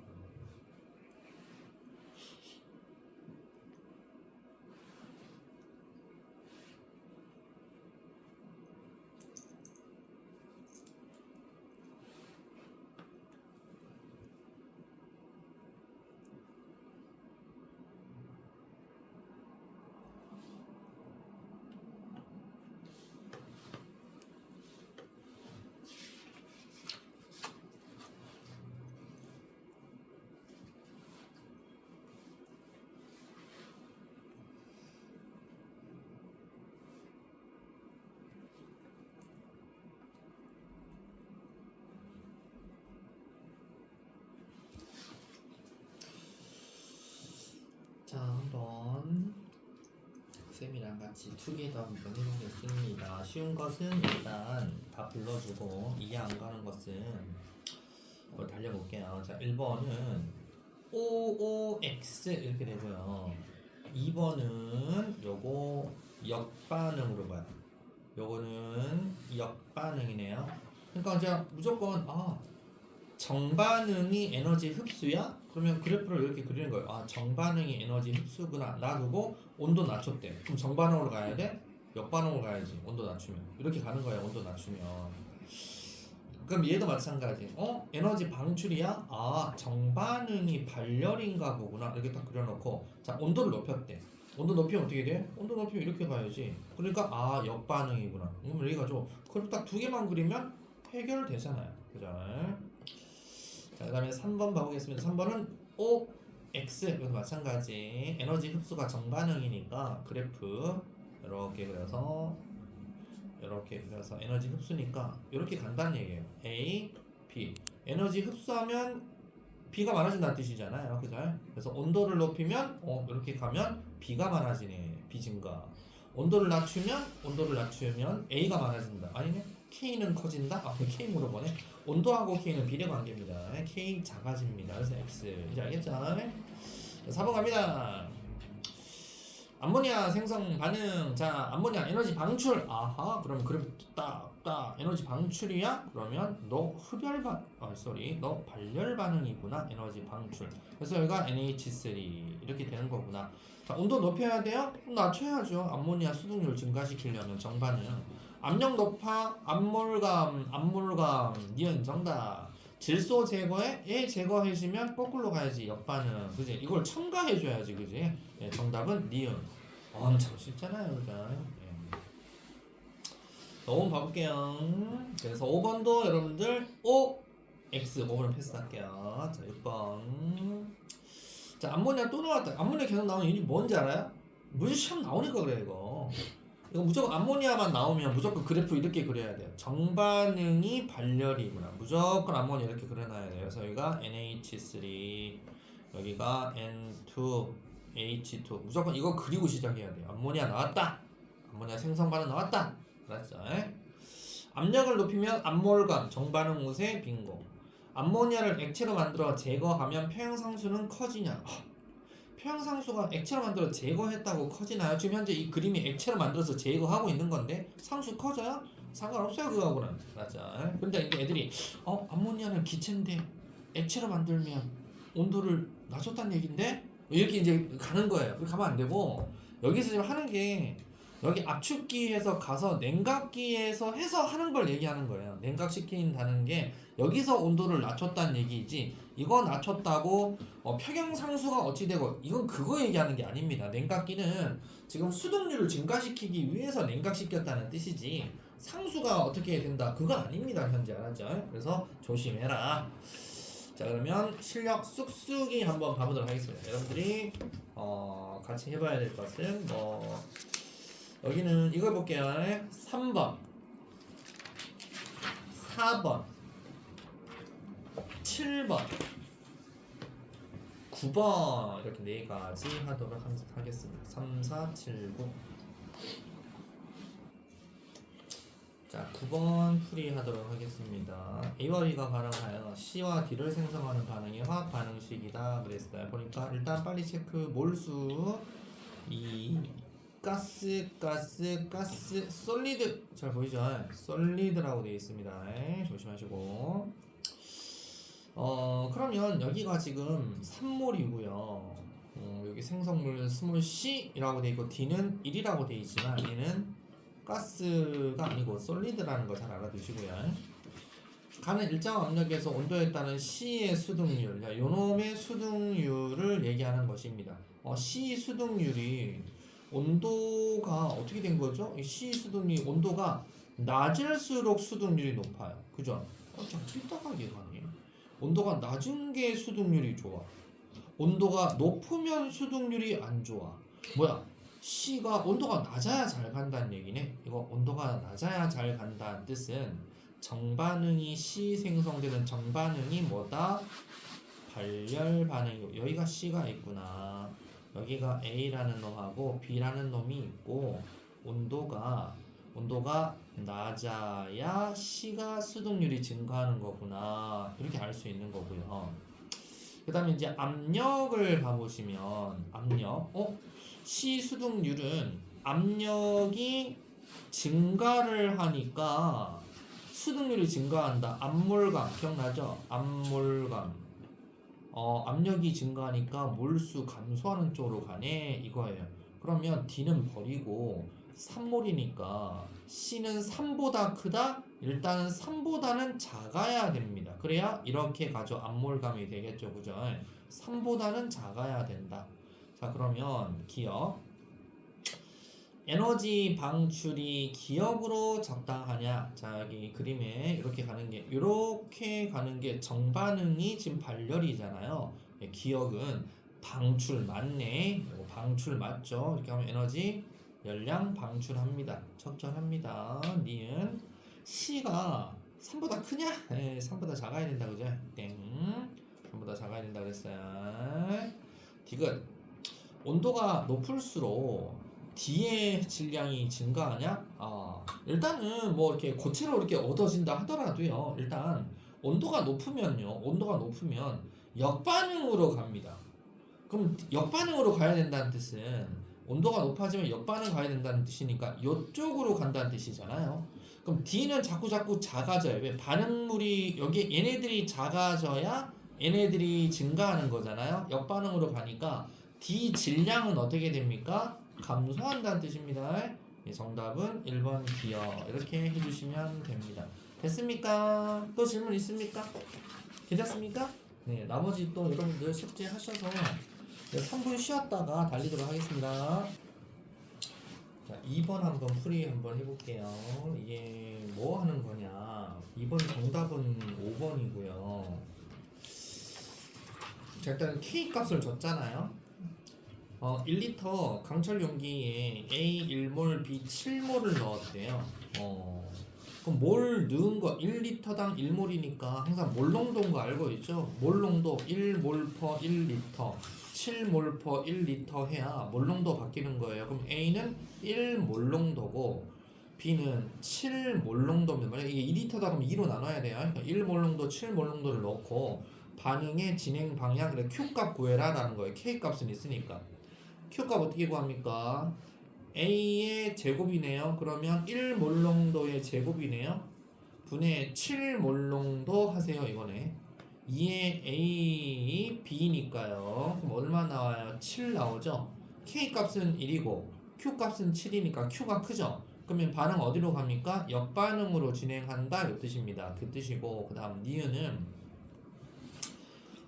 A: 쌤이랑 같이 투게더 한번 해보겠습니다. 쉬운 것은 일단 다 불러주고 이해 안 가는 것은 달려볼게요. 자, 1번은 OOX 이렇게 되고요. 2번은 요거 역반응으로 봐요. 요거는 역반응이네요. 그러니까 이제 무조건 정반응이 에너지 흡수야? 그러면 그래프를 이렇게 그리는 거예요. 정반응이 에너지 흡수구나. 놔두고 온도 낮췄대. 그럼 정반응으로 가야 돼? 역반응으로 가야지. 온도 낮추면. 이렇게 가는 거야. 온도 낮추면. 그럼 얘도 마찬가지. 에너지 방출이야? 정반응이 발열인가 보구나. 이렇게 딱 그려놓고 자, 온도를 높였대. 온도 높이면 어떻게 돼? 온도 높이면 이렇게 가야지. 그러니까 역반응이구나. 그럼 여기가 좀 그럼 딱 두 개만 그리면 해결되잖아요. 그죠? 자, 그 다음에 3번 봐보겠습니다. 3번은 OX 이것도 마찬가지. 에너지 흡수가 정반응이니까 그래프 이렇게 그려서 에너지 흡수니까 이렇게 간다는 얘기예요. A, B. 에너지 흡수하면 B가 많아진다는 뜻이잖아요. 그죠? 그래서 온도를 높이면 이렇게 가면 B가 많아지네. B 증가. 온도를 낮추면 A가 많아진다. 아니네. K는 커진다? K 물어보네. 온도하고 K는 비례관계입니다. K 작아집니다. 그래서 X. 이제 알겠죠? 4번 갑니다. 암모니아 생성 반응. 자, 암모니아 에너지 방출. 그러면 딱 에너지 방출이야? 그러면 너 너 발열 반응이구나. 에너지 방출. 그래서 여기가 NH3 이렇게 되는 거구나. 자, 온도 높여야 돼요? 낮춰야죠. 암모니아 수득률 증가시키려면 정반응. 압력 높아. 암몰감, 니은 정답. 질소 제거에 얘 제거해주면 거꾸로 가야지. 역반응. 그지? 이걸 첨가해줘야지. 그지? 예, 정답은 니은. 엄청 쉽잖아요. 그죠? 예. 5번 봐볼게요. 그래서 5번도 여러분들 X 5번을 패스할게요. 자, 6번. 자, 암모니아 또 나왔다. 암모니아 계속 나오는 이유는 뭔지 알아요? 무조건 시험 나오니까 그래 이거. 이거 무조건 암모니아만 나오면 무조건 그래프 이렇게 그려야 돼요. 정반응이 발열이구나. 무조건 암모니아 이렇게 그려놔야 돼요. 그래서 여기가 NH3, 여기가 N2, H2. 무조건 이거 그리고 시작해야 돼요. 암모니아 나왔다. 암모니아 생성 반응 나왔다. 알았죠? 압력을 높이면 암몰감, 정반응 우세, 빙고. 암모니아를 액체로 만들어 제거하면 표현상수는 커지냐? 표현상수가 액체로 만들어 제거했다고 커지나요? 지금 현재 이 그림이 액체로 만들어서 제거하고 있는 건데 상수 커져요? 상관없어요 그거하고는. 맞죠? 근데 이제 애들이 암모니아는 기체인데 액체로 만들면 온도를 낮췄다는 얘긴데? 이렇게 이제 가는 거예요. 그렇게 가면 안 되고 여기서 지금 하는 게 여기 압축기에서 가서 냉각기에서 해서 하는 걸 얘기하는 거예요. 냉각시킨다는 게 여기서 온도를 낮췄다는 얘기이지 이거 낮췄다고 표경상수가 어찌 되고 이건 그거 얘기하는 게 아닙니다. 냉각기는 지금 수동률을 증가시키기 위해서 냉각시켰다는 뜻이지 상수가 어떻게 된다 그거 아닙니다. 현재 알았죠? 그래서 조심해라. 자, 그러면 실력 쑥쑥이 한번 봐보도록 하겠습니다. 여러분들이 같이 해봐야 될 것은 여기는 이걸 볼게요. 3번 4번 7번 9번 이렇게 4가지 하도록 하겠습니다. 3, 4, 7, 9. 자, 9번 풀이하도록 하겠습니다. A와 B가 반응하여 C와 D를 생성하는 반응이 화학 반응식이다 그랬어요. 보니까 일단 빨리 체크. 몰수 가스 솔리드 잘 보이죠? 솔리드라고 되어 있습니다. 조심하시고. 그러면 여기가 지금 3몰이고요. 여기 생성물 스몰 C이라고 되어 있고 D는 1이라고 되어 있지만 얘는 가스가 아니고 솔리드라는 거 잘 알아두시고요. 가는 일정 압력에서 온도에 따른 C의 수득률, 요놈의 수득률을 얘기하는 것입니다. C 수득률이 온도가 어떻게 된 거죠? C 수득률 온도가 낮을수록 수득률이 높아요. 그죠? 참 삐딱하게 가네. 온도가 낮은 게 수득률이 좋아. 온도가 높으면 수득률이 안 좋아. 뭐야? C가 온도가 낮아야 잘 간다는 얘기네. 이거 온도가 낮아야 잘 간다는 뜻은 정반응이 C 생성되는 정반응이 뭐다? 발열 반응이고 여기가 C가 있구나. 여기가 A라는 놈하고 B라는 놈이 있고 온도가 낮아야 C가 수동률이 증가하는 거구나 이렇게 알 수 있는 거고요. 그 다음에 이제 압력을 봐보시면 압력 C 수동률은 압력이 증가를 하니까 수동률이 증가한다. 압몰감 기억나죠? 압몰감 압력이 증가하니까 몰수 감소하는 쪽으로 가네 이거예요. 그러면 D는 버리고 3몰이니까 C는 3보다 크다? 일단은 3보다는 작아야 됩니다. 그래야 이렇게 가죠. 압몰감이 되겠죠. 그죠? 3보다는 작아야 된다. 자 그러면 기억 에너지 방출이 기억으로 적당하냐? 자 여기 그림에 이렇게 가는 게 정반응이 지금 발열이잖아요. 기억은 방출 맞네. 방출 맞죠? 이렇게 하면 에너지 열량 방출합니다. 적절합니다. 니은 C가 3보다 크냐? 네, 3보다 작아야 된다 그죠? 땡 3보다 작아야 된다 그랬어요. 디귿 온도가 높을수록 D의 질량이 증가하냐? 일단은 뭐 이렇게 고체로 이렇게 얻어진다 하더라도요. 일단 온도가 높으면 역반응으로 갑니다. 그럼 역반응으로 가야 된다는 뜻은 온도가 높아지면 역반응 가야 된다는 뜻이니까 이쪽으로 간다는 뜻이잖아요. 그럼 D는 자꾸 작아져요. 왜? 반응물이 여기 얘네들이 작아져야 얘네들이 증가하는 거잖아요. 역반응으로 가니까 D 질량은 어떻게 됩니까? 감소한다는 뜻입니다. 정답은 1번 기억 이렇게 해주시면 됩니다. 됐습니까? 또 질문 있습니까? 괜찮습니까? 네, 나머지 또 여러분들 숙제 하셔서 3분 쉬었다가 달리도록 하겠습니다. 자, 2번 한번 풀이 한번 해볼게요. 이게 뭐 하는 거냐? 2번 정답은 5번이고요. 자, 일단 K 값을 줬잖아요. 1리터 강철 용기에 A 1몰, B 7몰을 넣었대요. 그럼 몰 넣은 거 1리터당 1몰이니까 항상 몰 농도인 거 알고 있죠? 몰 농도 1몰 per 1리터, 7몰 per 1리터 해야 몰 농도 바뀌는 거예요. 그럼 A는 1몰 농도고 B는 7몰 농도입니다. 만약 이게 2리터다 그러면 2로 나눠야 돼요. 그러니까 1몰 농도, 7몰 농도를 넣고 반응의 진행 방향, 그래 Q값 구해라 라는 거예요. K값은 있으니까. Q값 어떻게 구합니까? A의 제곱이네요. 그러면 1몰농도의 제곱이네요. 분의 7몰농도 하세요. 이거네. 2의 A, B니까요. 그럼 얼마 나와요? 7 나오죠? K값은 1이고 Q값은 7이니까 Q가 크죠? 그러면 반응 어디로 갑니까? 역반응으로 진행한다 이 뜻입니다. 그 뜻이고 그 다음 니은은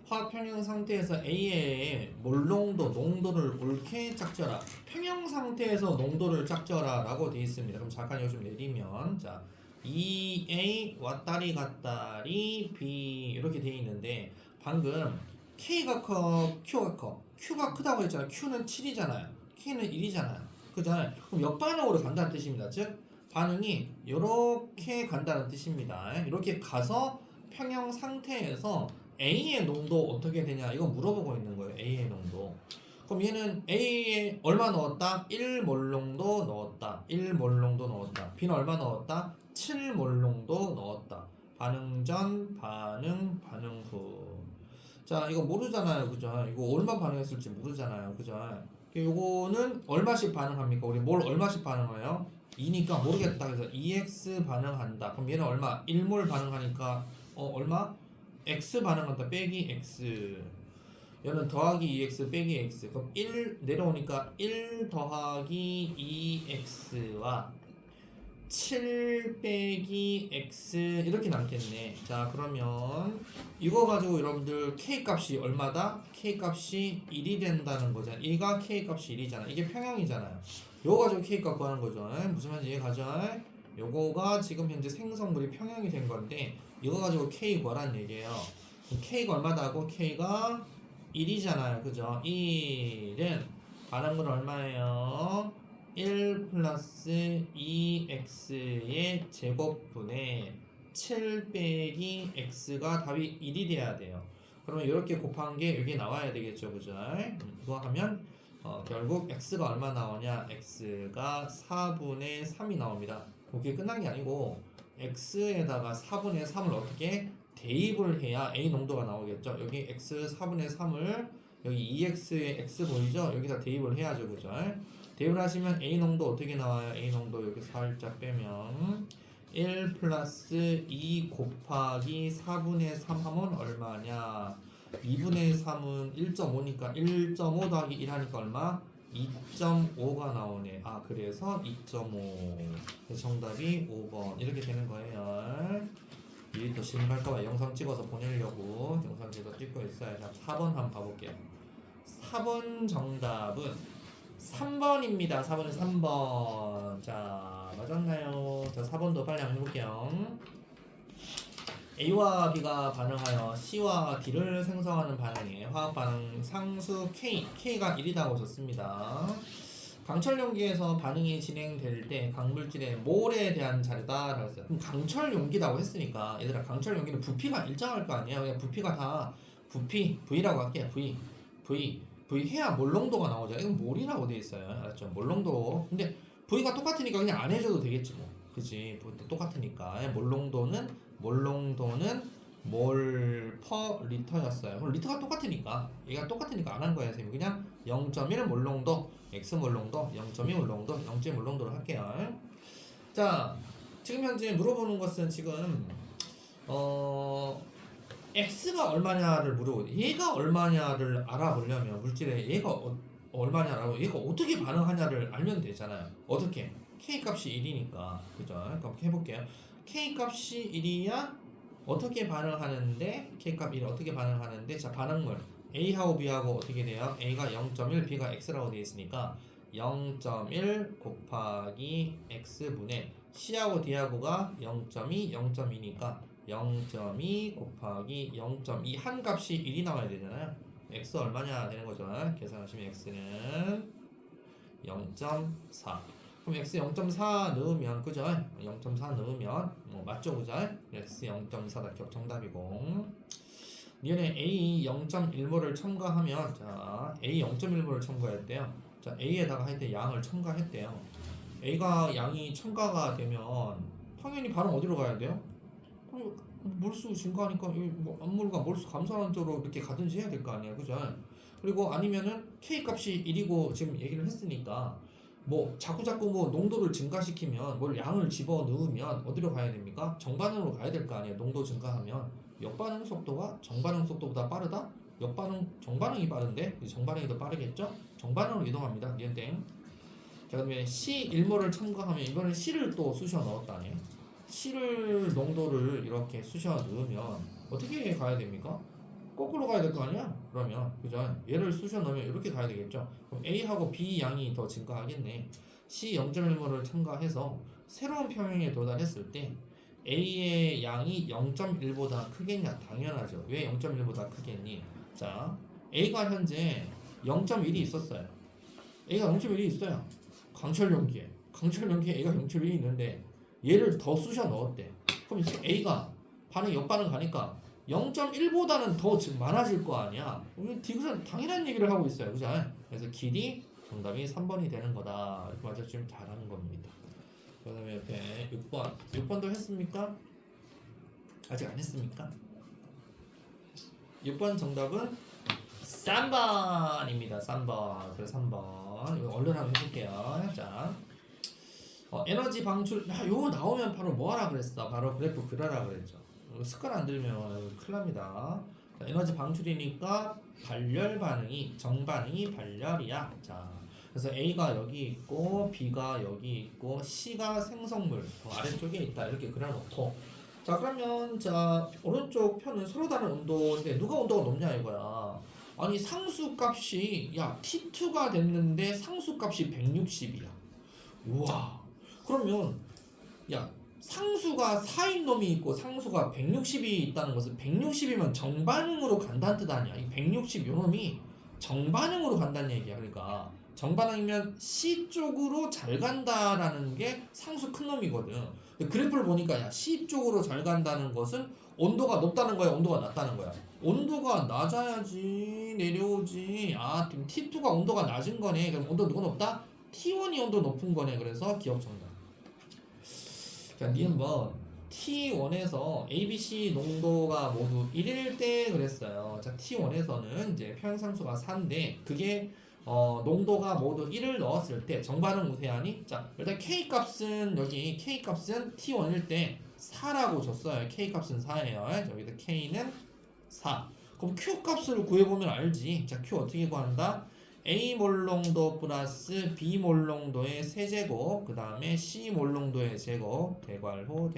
A: 화학 평형 상태에서 A의 몰농도, 농도를 옳게 짝져라. 평형 상태에서 농도를 짝져라 라고 되어 있습니다. 그럼 잠깐 이거 좀 내리면 자 2A 왔다리 갔다리 B 이렇게 되어 있는데 방금 K가 커, Q가 커. Q가 크다고 했잖아요. Q는 7이잖아요. K는 1이잖아요. 그잖아요. 그럼 역반응으로 간다는 뜻입니다. 즉 반응이 이렇게 간다는 뜻입니다. 이렇게 가서 평형 상태에서 A의 농도 어떻게 되냐 이거 물어보고 있는 거예요. A의 농도. 그럼 얘는 A에 얼마 넣었다? 1몰 농도 넣었다. 1몰 농도 넣었다. B는 얼마 넣었다? 7몰 농도 넣었다. 반응 전, 반응 후. 자 이거 모르잖아요. 그죠? 이거 얼마 반응했을지 모르잖아요. 그죠? 요거는 얼마씩 반응합니까? 우리 뭘 얼마씩 반응해요? 2니까 모르겠다. 그래서 2x 반응한다. 그럼 얘는 얼마? 1몰 반응하니까 얼마? x 반응한다 빼기 x. 얘는 더하기 2x 빼기 x. 그럼 1 내려오니까 1 더하기 2x와 7 빼기 x 이렇게 남겠네. 자 그러면 이거 가지고 여러분들 k값이 얼마다? k값이 1이 된다는 거잖아. 얘가 k값이 1이잖아. 이게 평형이잖아요. 요거 가지고 k값 구하는 거죠. 무슨 말인지 이해가죠? 요거가 지금 현재 생성물이 평형이 된 건데 이거 가지고 k 구하라는 얘기예요. k가 얼마다고? k가 1이잖아요. 그죠? 1은 반응물 얼마예요? 1 플러스 2x의 제곱분의 7 빼기 x가 답이 1이 돼야 돼요. 그러면 이렇게 곱한 게 여기 나와야 되겠죠. 그죠? 그거 하면 결국 x가 얼마 나오냐? x가 4분의 3이 나옵니다. 그게 끝난 게 아니고 x에다가 4분의 3을 어떻게 대입을 해야 a 농도가 나오겠죠. 여기 x 4분의 3을 여기 2x의 x 보이죠? 여기다 대입을 해야죠, 그죠? 대입을 하시면 a 농도 어떻게 나와요? a 농도 여기 살짝 빼면 1 플러스 2 곱하기 4분의 3 하면 얼마냐? 2분의 3은 1.5니까 1.5 더하기 1 하니까 얼마? 2.5가 나오네. 아, 그래서 2.5. 정답이 5번. 이렇게 되는 거예요. 미리 또 실망할까봐 영상 찍어서 보내려고 영상 계속 찍고 있어요. 자, 4번 한번 봐볼게요. 4번 정답은 3번입니다. 4번은 3번. 자, 맞았나요? 자, 4번도 빨리 한번 해볼게요. A와 B가 반응하여 C와 D를 생성하는 반응에 화학 반응 상수 K, K가 1이라고 줬습니다. 강철 용기에서 반응이 진행될 때 강물질의 몰에 대한 자료다라고 했어요. 그럼 강철 용기라고 했으니까 얘들아 강철 용기는 부피가 일정할 거 아니에요. 그냥 부피가 다 부피 V라고 할게요. V 해야 몰농도가 나오죠. 이건 몰이라고 돼 있어요. 알았죠? 몰농도. 근데 V가 똑같으니까 그냥 안 해줘도 되겠지 뭐. 그치? 똑같으니까 몰농도는 몰 퍼 리터였어요. 그럼 리터가 똑같으니까 얘가 똑같으니까 안 한 거예요. 선생님 그냥 0.1 몰농도 x 몰농도 0.2 몰농도 0.1 몰농도로 할게요. 자, 지금 현재 물어보는 것은 지금 x가 얼마냐를 물어보고 얘가 얼마냐를 알아보려면 물질의 얘가 얼마냐라고 얘가 어떻게 반응하냐를 알면 되잖아요. 어떻게? k 값이 1이니까 그죠? 그럼 해볼게요. k 값이 1이야 어떻게 반응하는데 k 값 1 어떻게 반응하는데 자 반응물 a하고 b하고 어떻게 돼요? a가 0.1 b가 x라고 되어 있으니까 0.1 곱하기 x분의 c하고 d하고가 0.2 0.2니까 0.2 곱하기 0.2 한 값이 1이 나와야 되잖아요. x 얼마냐 되는 거죠. 계산하시면 x는 0.4. 그럼 x 0.4 넣으면 그죠? 0.4 넣으면 맞죠, 그죠? x 0.4다 정답이고. 얘네 a 0.1몰을 첨가하면 자 a 0.1몰을 첨가했대요. 자 a에다가 할 때 양을 첨가했대요. a가 양이 첨가가 되면 당연히 반응 어디로 가야 돼요? 몰수 증가하니까 뭐 암몰과 몰수 감소하는 쪽으로 이렇게 가든지 해야 될 거 아니에요, 그죠? 그리고 아니면은 k 값이 1이고 지금 얘기를 했으니까 뭐 자꾸 뭐 농도를 증가시키면 뭘 양을 집어 넣으면 어디로 가야 됩니까? 정반응으로 가야 될 거 아니에요. 농도 증가하면 역반응 속도가 정반응 속도보다 빠르다? 정반응이 빠른데 정반응이 더 빠르겠죠? 정반응으로 이동합니다. 니은땡. 자, 그다음에 C1몰을 첨가하면 이번엔 C를 또 쑤셔 넣었다네. C를 농도를 이렇게 쑤셔 넣으면 어떻게 가야 됩니까? 거꾸로 가야 될 거 아니야? 그러면 그죠? 얘를 쑤셔 넣으면 이렇게 가야 되겠죠? 그럼 A하고 B 양이 더 증가하겠네. C 0.1몰을 첨가해서 새로운 평형에 도달했을 때 A의 양이 0.1보다 크겠냐? 당연하죠. 왜 0.1보다 크겠니? 자, A가 현재 0.1이 있었어요. A가 0.1이 있어요. 강철 용기에 A가 0.1이 있는데 얘를 더 쑤셔 넣었대. 그럼 A가 역반응 가니까 0.1보다는 더 많아질 거 아니야. 디귿은 당연한 얘기를 하고 있어요. 그죠? 그래서 길이 정답이 3번이 되는 거다. 이렇게 맞춰주시면 잘하는 겁니다. 그 다음에 옆에 6번. 6번도 했습니까? 아직 안 했습니까? 6번 정답은 3번입니다. 3번. 그래서 3번. 이거 얼른 한번 해볼게요. 자. 에너지 방출. 요거 나오면 바로 뭐 하라 그랬어? 바로 그래프 그려라 그랬죠. 습관 안 들면 큰일 납니다. 자, 에너지 방출이니까 발열 반응이 정반응이 발열이야. 자, 그래서 A가 여기 있고 B가 여기 있고 C가 생성물 아래쪽에 있다. 이렇게 그려놓고 자 그러면 자 오른쪽 편은 서로 다른 온도인데 누가 온도가 높냐 이거야. 아니 상수값이 야 T2가 됐는데 상수값이 160이야. 우와. 그러면 야 상수가 4인 놈이 있고 상수가 160이 있다는 것은 160이면 정반응으로 간다는 뜻 아니야. 이 160 요놈이 정반응으로 간다는 얘기야. 그러니까 정반응이면 C 쪽으로 잘 간다라는 게 상수 큰 놈이거든. 근데 그래프를 보니까 야 C 쪽으로 잘 간다는 것은 온도가 높다는 거야, 온도가 낮다는 거야. 온도가 낮아야지 내려오지. 아, 지금 T2가 온도가 낮은 거네. 그럼 온도 누가 높다? T1이 온도 높은 거네. 그래서 기억 정답. 자, 니은 번 T1에서 ABC 농도가 모두 1일 때 그랬어요. 자, T1에서는 이제 평형상수가 4인데 그게 농도가 모두 1을 넣었을 때 정반응 우세하니 자, 일단 K 값은 여기 K 값은 T1일 때 4라고 줬어요. K 값은 4예요. 여기다 K는 4. 그럼 Q 값을 구해보면 알지. 자, Q 어떻게 구한다? A 몰농도 플러스 B 몰농도의 세제곱 그 다음에 C 몰농도의 제곱 대괄호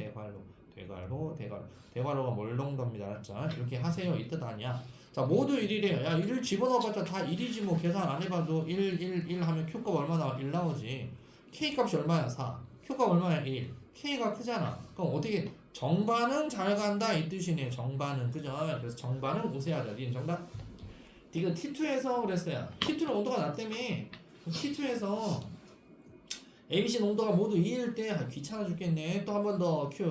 A: 대괄호가 몰농도입니다. 알았죠? 이렇게 하세요. 이 뜻 아니야. 자, 모두 1이래요. 야, 1을 집어넣어봤자 다 1이지 뭐. 계산 안 해봐도 1 하면 Q값 얼마 나와? 1 나오지. K값이 얼마야? 4. Q값 얼마야? 1. K가 크잖아. 그럼 어떻게 정반응 잘 간다 이 뜻이네. 정반응. 그죠? 그래서 정반응 우세하다. 니는 정답? 이거 T2에서 그랬어요. T2는 온도가 낮다며. T2에서 ABC 농도가 모두 2일 때 귀찮아 죽겠네. 또 한 번 더 Q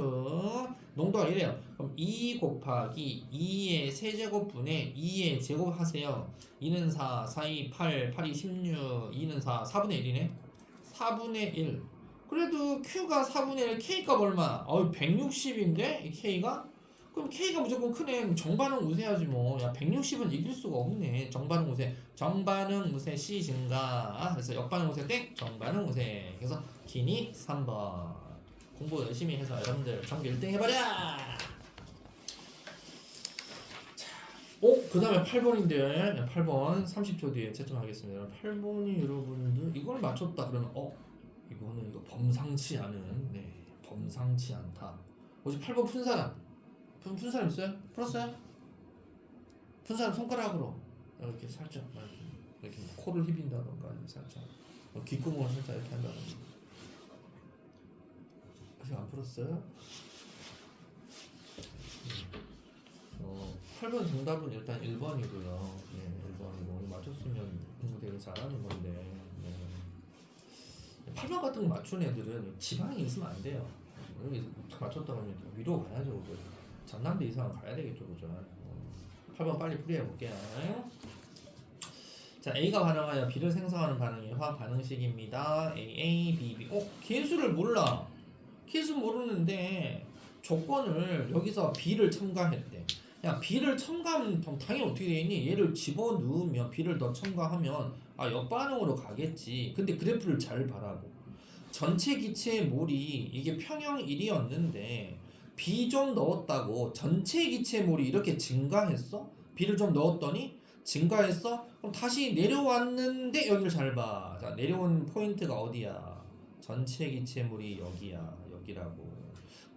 A: 농도가 이래요. 그럼 2 곱하기 2의 세제곱분의 2의 제곱 하세요. 2는 4, 4, 2, 8, 8이 16, 2는 4, 4분의 1이네. 4분의 1. 그래도 Q가 4분의 1, K값 얼마? 160인데 이 K가? 그럼 K가 무조건 크네. 정반응 우세하지 뭐. 야, 160은 이길 수가 없네. 정반응 우세. 정반응 우세 C 증가. 그래서 역반응 우세 땡. 정반응 우세. 그래서 기니 3번. 공부 열심히 해서 여러분들 전교 1등 해버려. 그 다음에 8번인데 8번 30초 뒤에 채점하겠습니다. 8번이 여러분들 이걸 맞췄다 그러면 이거는 이거 범상치 않은 범상치 않다. 혹시 8번 푼 사람? 푼 사람 있어요? 풀었어요? 푼 사람 손가락으로 이렇게 살짝 이렇게 코를 휘빈다던가 살짝 귓구멍을 살짝 이렇게 한다던가. 아직 안 풀었어요? 8번 정답은 일단 1번이고요. 1번이고 맞췄으면 공부 되게 잘하는 건데 8번 같은 거 맞춘 애들은 지방에 있으면 안 돼요. 여기 맞췄다 그러면 위로 가야죠. 전남대 이상은 가야 되겠죠, 그죠? 8번 빨리 풀이해볼게요. 자, A가 반응하여 B를 생성하는 반응이 화학 반응식입니다. A, B, B. 개수를 몰라. 개수 모르는데 조건을 여기서 B를 첨가했대. 야, B를 첨가하면 당연히 어떻게 되니? 얘를 집어넣으면 B를 더 첨가하면 역반응으로 가겠지. 근데 그래프를 잘 봐라고. 전체 기체의 몰이 이게 평형 1이었는데 B 좀 넣었다고 전체 기체 몰이 이렇게 증가했어? B를 좀 넣었더니 증가했어? 그럼 다시 내려왔는데 여기를 잘 봐. 자, 내려온 포인트가 어디야? 전체 기체 몰이 여기라고.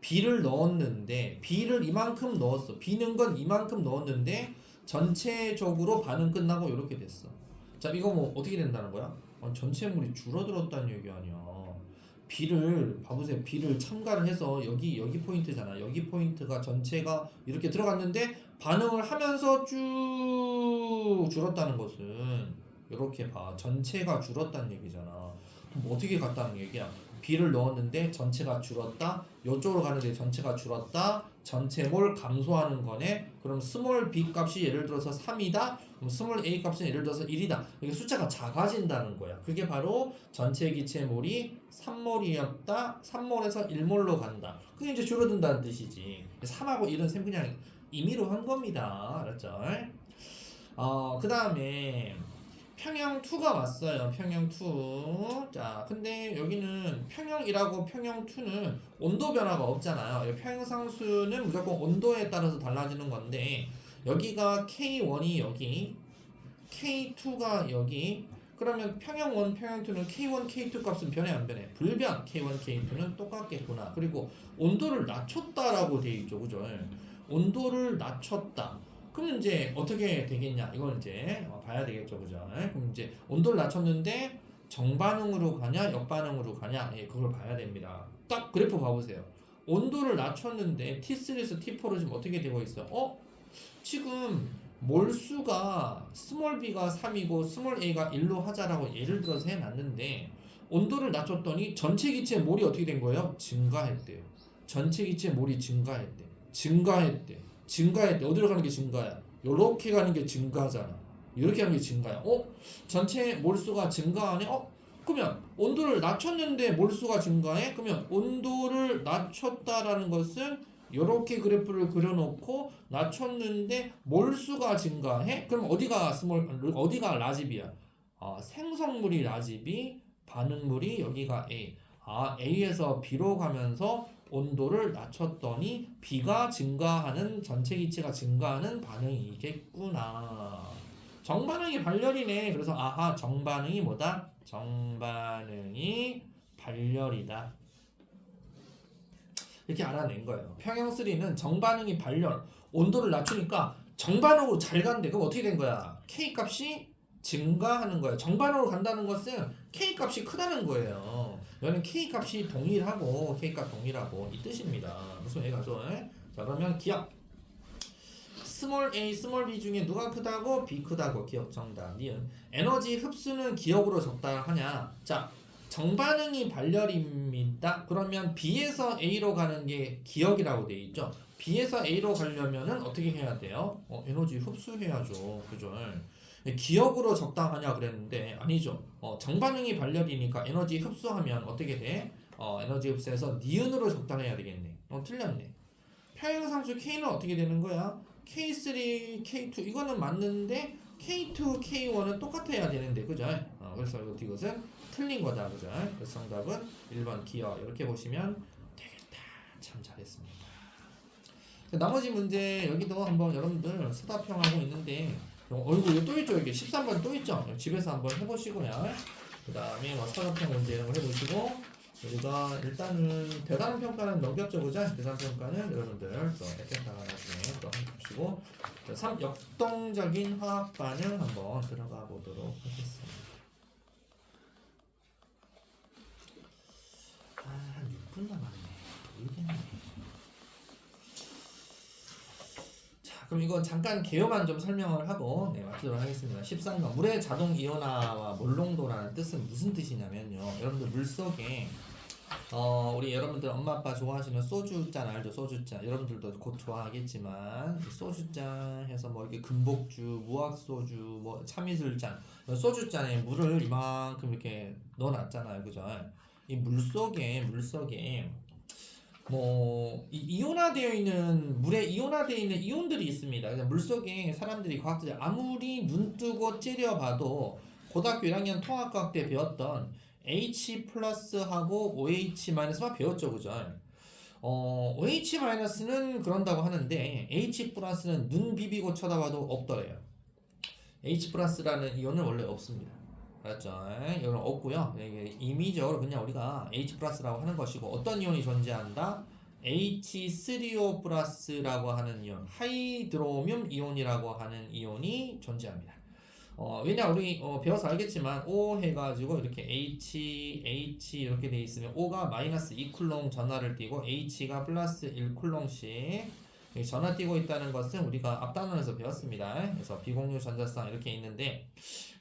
A: B를 넣었는데 B를 이만큼 넣었어. B 넣은 건 이만큼 넣었는데 전체적으로 반응 끝나고 이렇게 됐어. 자, 이거 뭐 어떻게 된다는 거야? 전체 물이 줄어들었다는 얘기 아니야. B를 봐보세요. B를 첨가를 해서 여기 포인트잖아. 여기 포인트가 전체가 이렇게 들어갔는데 반응을 하면서 쭉 줄었다는 것은 이렇게 봐. 전체가 줄었다는 얘기잖아. 그럼 어떻게 갔다는 얘기야? B를 넣었는데 전체가 줄었다. 이쪽으로 가는데 전체가 줄었다. 전체 몰 감소하는 거네. 그럼 스몰 b 값이 예를 들어서 3이다. 그럼 스몰 a 값은 예를 들어서 1이다. 이게 숫자가 작아진다는 거야. 그게 바로 전체 기체 몰이 3몰이었다. 3몰에서 1몰로 간다. 그게 이제 줄어든다는 뜻이지. 3하고 1은 그냥 임의로 한 겁니다. 알았죠? 그 다음에 평형2가 왔어요. 평형2. 자, 근데 여기는 평형1하고 평형2는 온도 변화가 없잖아요. 평형상수는 무조건 온도에 따라서 달라지는 건데 여기가 K1이 여기, K2가 여기. 그러면 평형1, 평형2는 K1, K2 값은 변해 안 변해? 불변. K1, K2는 똑같겠구나. 그리고 온도를 낮췄다라고 돼 있죠. 그죠? 온도를 낮췄다. 그럼 이제 어떻게 되겠냐? 이건 이제 봐야 되겠죠, 그죠? 그럼 이제 온도를 낮췄는데 정반응으로 가냐, 역반응으로 가냐? 그걸 봐야 됩니다. 딱 그래프 봐보세요. 온도를 낮췄는데 T3에서 T4로 지금 어떻게 되고 있어? 지금 몰수가 스몰 b가 3이고 스몰 a가 1로 하자라고 예를 들어서 해놨는데 온도를 낮췄더니 전체 기체의 몰이 어떻게 된 거예요? 증가했대요. 전체 기체의 몰이 증가했대. 증가했대. 어디로 가는 게 증가야? 요렇게 가는 게 증가잖아. 이렇게 하는 게 증가야. 전체 몰수가 증가하네. 그러면 온도를 낮췄는데 몰수가 증가해? 그러면 온도를 낮췄다라는 것은 이렇게 그래프를 그려놓고 낮췄는데 몰수가 증가해? 그럼 어디가 라지비야? 생성물이 라지비, 반응물이 여기가 A. A에서 B로 가면서 온도를 낮췄더니 B가 증가하는 전체 기체가 증가하는 반응이겠구나. 정반응이 발열이네. 그래서 정반응이 뭐다? 정반응이 발열이다. 이렇게 알아낸 거예요. 평형3는 정반응이 발열, 온도를 낮추니까 정반응으로 잘 간대. 그럼 어떻게 된 거야? K 값이 증가하는 거예요. 정반응으로 간다는 것은 K 값이 크다는 거예요. 여기는 K 값이 동일하고 K 값 동일하고 이 뜻입니다. 무슨 얘기가죠? 자, 그러면 기억. 스몰 a, 스몰 b 중에 누가 크다고? b 크다고. 기억 정답. 니은. 에너지 흡수는 기억으로 적당하냐? 자, 정반응이 발열입니다. 그러면 B에서 A로 가는 게 기억이라고 돼 있죠. B에서 A로 가려면은 어떻게 해야 돼요? 에너지 흡수해야죠. 그죠? 기억으로 적당하냐 그랬는데 아니죠. 정반응이 발열이니까 에너지 흡수하면 어떻게 돼? 에너지 흡수해서 니은으로 적당해야 되겠네. 틀렸네. 평형상수 K는 어떻게 되는 거야? K3, K2 이거는 맞는데 K2, K1은 똑같아야 되는데 그죠? 그래서 이것은 틀린 거다 그죠? 그래서 정답은 1번 기억 이렇게 보시면 되겠다. 참 잘했습니다. 나머지 문제 여기도 한번 여러분들 수답형하고 있는데 이거 또 있죠. 여기 13번 또 있죠. 집에서 한번 해보시고요. 그 다음에 서랍형 문제 이런 거 해보시고 우리가 일단은 대단한 평가는 넘겼죠, 그죠? 대단한 평가는 여러분들 또 에센타 나중에 또 한번 보시고 3. 역동적인 화학 반응 한번 들어가 보도록 하겠습니다. 한 6분 남았네. 모르겠네. 자, 그럼 이건 잠깐 개요만 좀 설명을 하고 마치도록 하겠습니다. 13번 물의 자동 이온화와 몰농도라는 뜻은 무슨 뜻이냐면요. 여러분들 물 속에 우리 여러분들 엄마 아빠 좋아하시는 소주잔 알죠? 소주잔 여러분들도 곧 좋아하겠지만 소주잔 해서 뭐 이렇게 금복주, 무학소주, 뭐 참이슬잔 소주잔에 물을 이만큼 이렇게 넣어놨잖아요, 그죠? 이 물 속에 뭐 이온화되어 있는 물에 이온화되어 있는 이온들이 있습니다. 그래서 물 속에 사람들이 과학자들 아무리 눈 뜨고 째려봐도 고등학교 1학년 통합과학 때 배웠던 H 플러스하고 OH-만 배웠죠, 그죠? OH-는 그런다고 하는데 H 플러스는 눈 비비고 쳐다봐도 없더래요. H 플러스라는 이온은 원래 없습니다. 알았죠? 이건 없고요. 임의적으로 그냥 우리가 H 플러스라고 하는 것이고 어떤 이온이 존재한다? H3O 플러스라고 하는 이온, 하이드로뮴 이온이라고 하는 이온이 존재합니다. 왜냐 우리 배워서 알겠지만 O 해가지고 이렇게 H 이렇게 돼 있으면 O가 마이너스 2쿨롱 전하를 띠고 H가 플러스 1쿨롱씩 전하 띠고 있다는 것은 우리가 앞단원에서 배웠습니다. 그래서 비공유 전자쌍 이렇게 있는데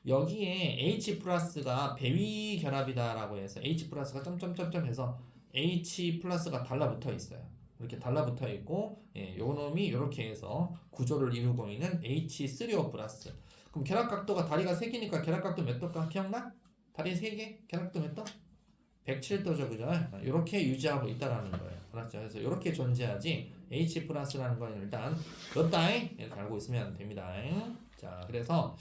A: 여기에 H 플러스가 배위 결합이다라고 해서 H 플러스가 점점점점 해서 H 플러스가 달라붙어 있어요. 이렇게 달라붙어 있고 요 놈이 이렇게 해서 구조를 이루고 있는 H3O 플러스. 그럼 결합각도가 다리가 3개니까 결합각도 몇 도일까? 기억나? 다리 3개? 결합각도 몇 도? 107도죠, 그죠? 이렇게 유지하고 있다라는 거예요. 알았죠? 그래서 이렇게 존재하지 H 플러스라는 건 일단 넣었다잉 이렇게 알고 있으면 됩니다. 자, 그래서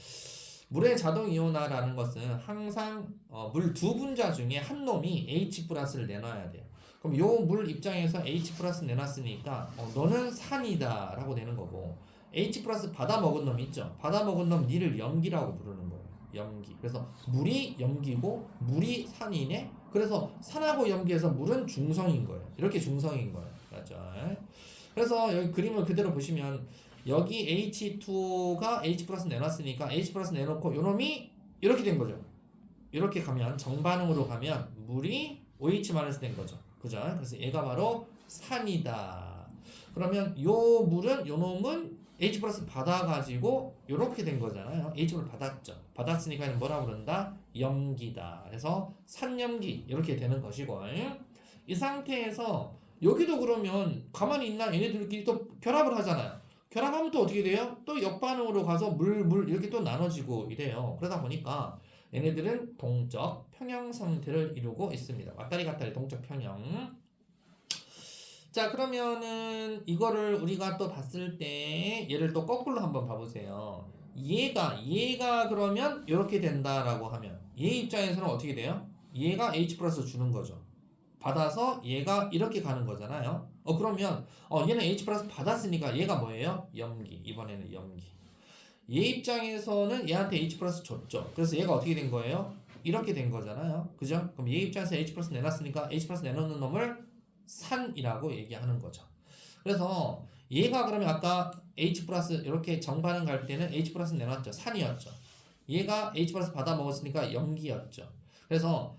A: 물의 자동 이온화라는 것은 항상 물 두 분자 중에 한 놈이 H 플러스를 내놔야 돼요. 그럼 요 물 입장에서 H 플러스 내놨으니까 너는 산이다 라고 되는 거고 H 플러스 받아먹은 놈 있죠. 받아먹은 놈 니를 염기라고 부르는 거예요. 염기. 그래서 물이 염기고 물이 산이네. 그래서 산하고 염기에서 물은 중성인 거예요. 이렇게 중성인 거예요. 맞죠? 그래서 여기 그림을 그대로 보시면 여기 H2O가 H 플러스 내놨으니까 H 플러스 내놓고 요놈이 이렇게 된 거죠. 이렇게 가면 정반응으로 가면 물이 OH 마이너스 된 거죠. 그죠? 그래서 얘가 바로 산이다. 그러면 요 물은 요 놈은 H 플러스 받아가지고 이렇게 된 거잖아요. H를 받았죠. 받았으니까 뭐라 그런다? 염기다. 그래서 산염기 이렇게 되는 것이고 이 상태에서 여기도 그러면 가만히 있나 얘네들끼리 또 결합을 하잖아요. 결합하면 또 어떻게 돼요? 또 역반응으로 가서 물 이렇게 또 나눠지고 이래요. 그러다 보니까 얘네들은 동적 평형 상태를 이루고 있습니다. 왔다리 갔다리 동적 평형. 자, 그러면은 이거를 우리가 또 봤을 때 얘를 또 거꾸로 한번 봐보세요. 얘가 그러면 이렇게 된다라고 하면 얘 입장에서는 어떻게 돼요? 얘가 H 플러스 주는 거죠. 받아서 얘가 이렇게 가는 거잖아요. 그러면 얘는 H 플러스 받았으니까 얘가 뭐예요? 염기. 이번에는 염기. 얘 입장에서는 얘한테 H 플러스 줬죠. 그래서 얘가 어떻게 된 거예요? 이렇게 된 거잖아요. 그죠? 그럼 얘 입장에서 H 플러스 내놨으니까 H 플러스 내놓는 놈을 산이라고 얘기하는 거죠. 그래서 얘가 그러면 아까 H 플러스 이렇게 정반응 갈 때는 H 플러스 내놨죠. 산이었죠. 얘가 H 플러스 받아 먹었으니까 염기였죠. 그래서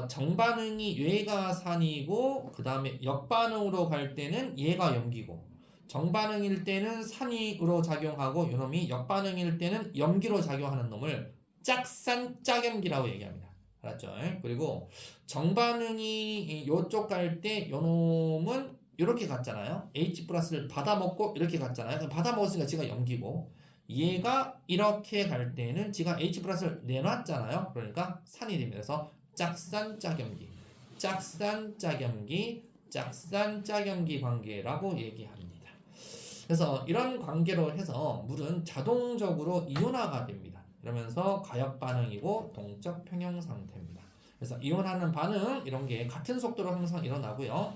A: 정반응이 얘가 산이고 그 다음에 역반응으로 갈 때는 얘가 염기고 정반응일 때는 산이로 작용하고 요놈이 역반응일 때는 염기로 작용하는 놈을 짝산 짝염기라고 얘기합니다. 알았죠? 그리고 정반응이 요쪽 갈 때 요놈은 이렇게 갔잖아요. H 플러스를 받아먹고 이렇게 갔잖아요. 받아먹었으니까 지가 염기고 얘가 이렇게 갈 때는 지가 H 플러스를 내놨잖아요. 그러니까 산이 됩니다. 그래서 짝산 짝염기, 짝산 짝염기, 짝산 짝염기 관계라고 얘기합니다. 그래서 이런 관계로 해서 물은 자동적으로 이온화가 됩니다. 그러면서 가역 반응이고 동적 평형 상태입니다. 그래서 이온하는 반응 이런 게 같은 속도로 항상 일어나고요.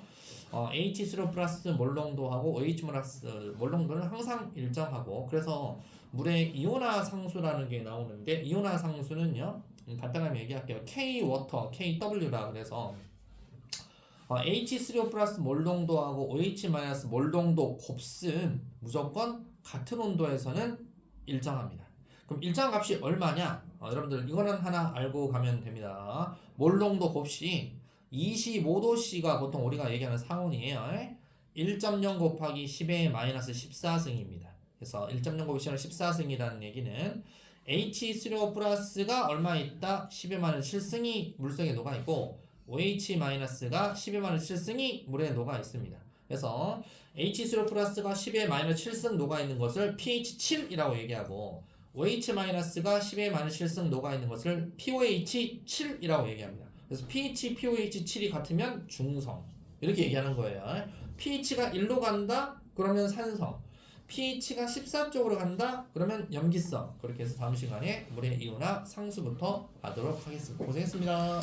A: H3O 플러스 몰농도하고 OH 플러스 몰농도는 항상 일정하고 그래서 물의 이온화 상수라는 게 나오는데 이온화 상수는요. 간단하게 얘기할게요. K 워터, KW라 그래서 H3O 플러스 몰농도하고 OH 마이너스 몰농도 곱은 무조건 같은 온도에서는 일정합니다. 그럼 일정 값이 얼마냐? 여러분들 이거는 하나 알고 가면 됩니다. 몰농도 곱이 25도씨가 보통 우리가 얘기하는 상온이에요. 1.0 곱하기 10의 마이너스 14승입니다. 그래서 1.0 곱하기 10의 14승이라는 얘기는 H3O 플러스가 얼마 있다? 10의 마이너스 7승이 물속에 녹아있고 OH 마이너스가 10의 마이너스 7승이 물에 녹아있습니다. 그래서 H3O 플러스가 10의 마이너스 7승 녹아있는 것을 pH7이라고 얘기하고 OH-가 10의 마이너스 7승 녹아있는 것을 POH7이라고 얘기합니다. 그래서 pH, POH7이 같으면 중성 이렇게 얘기하는 거예요. pH가 1로 간다? 그러면 산성 pH가 14쪽으로 간다? 그러면 염기성 그렇게 해서 다음 시간에 물의 이온화 상수부터 하도록 하겠습니다. 고생했습니다.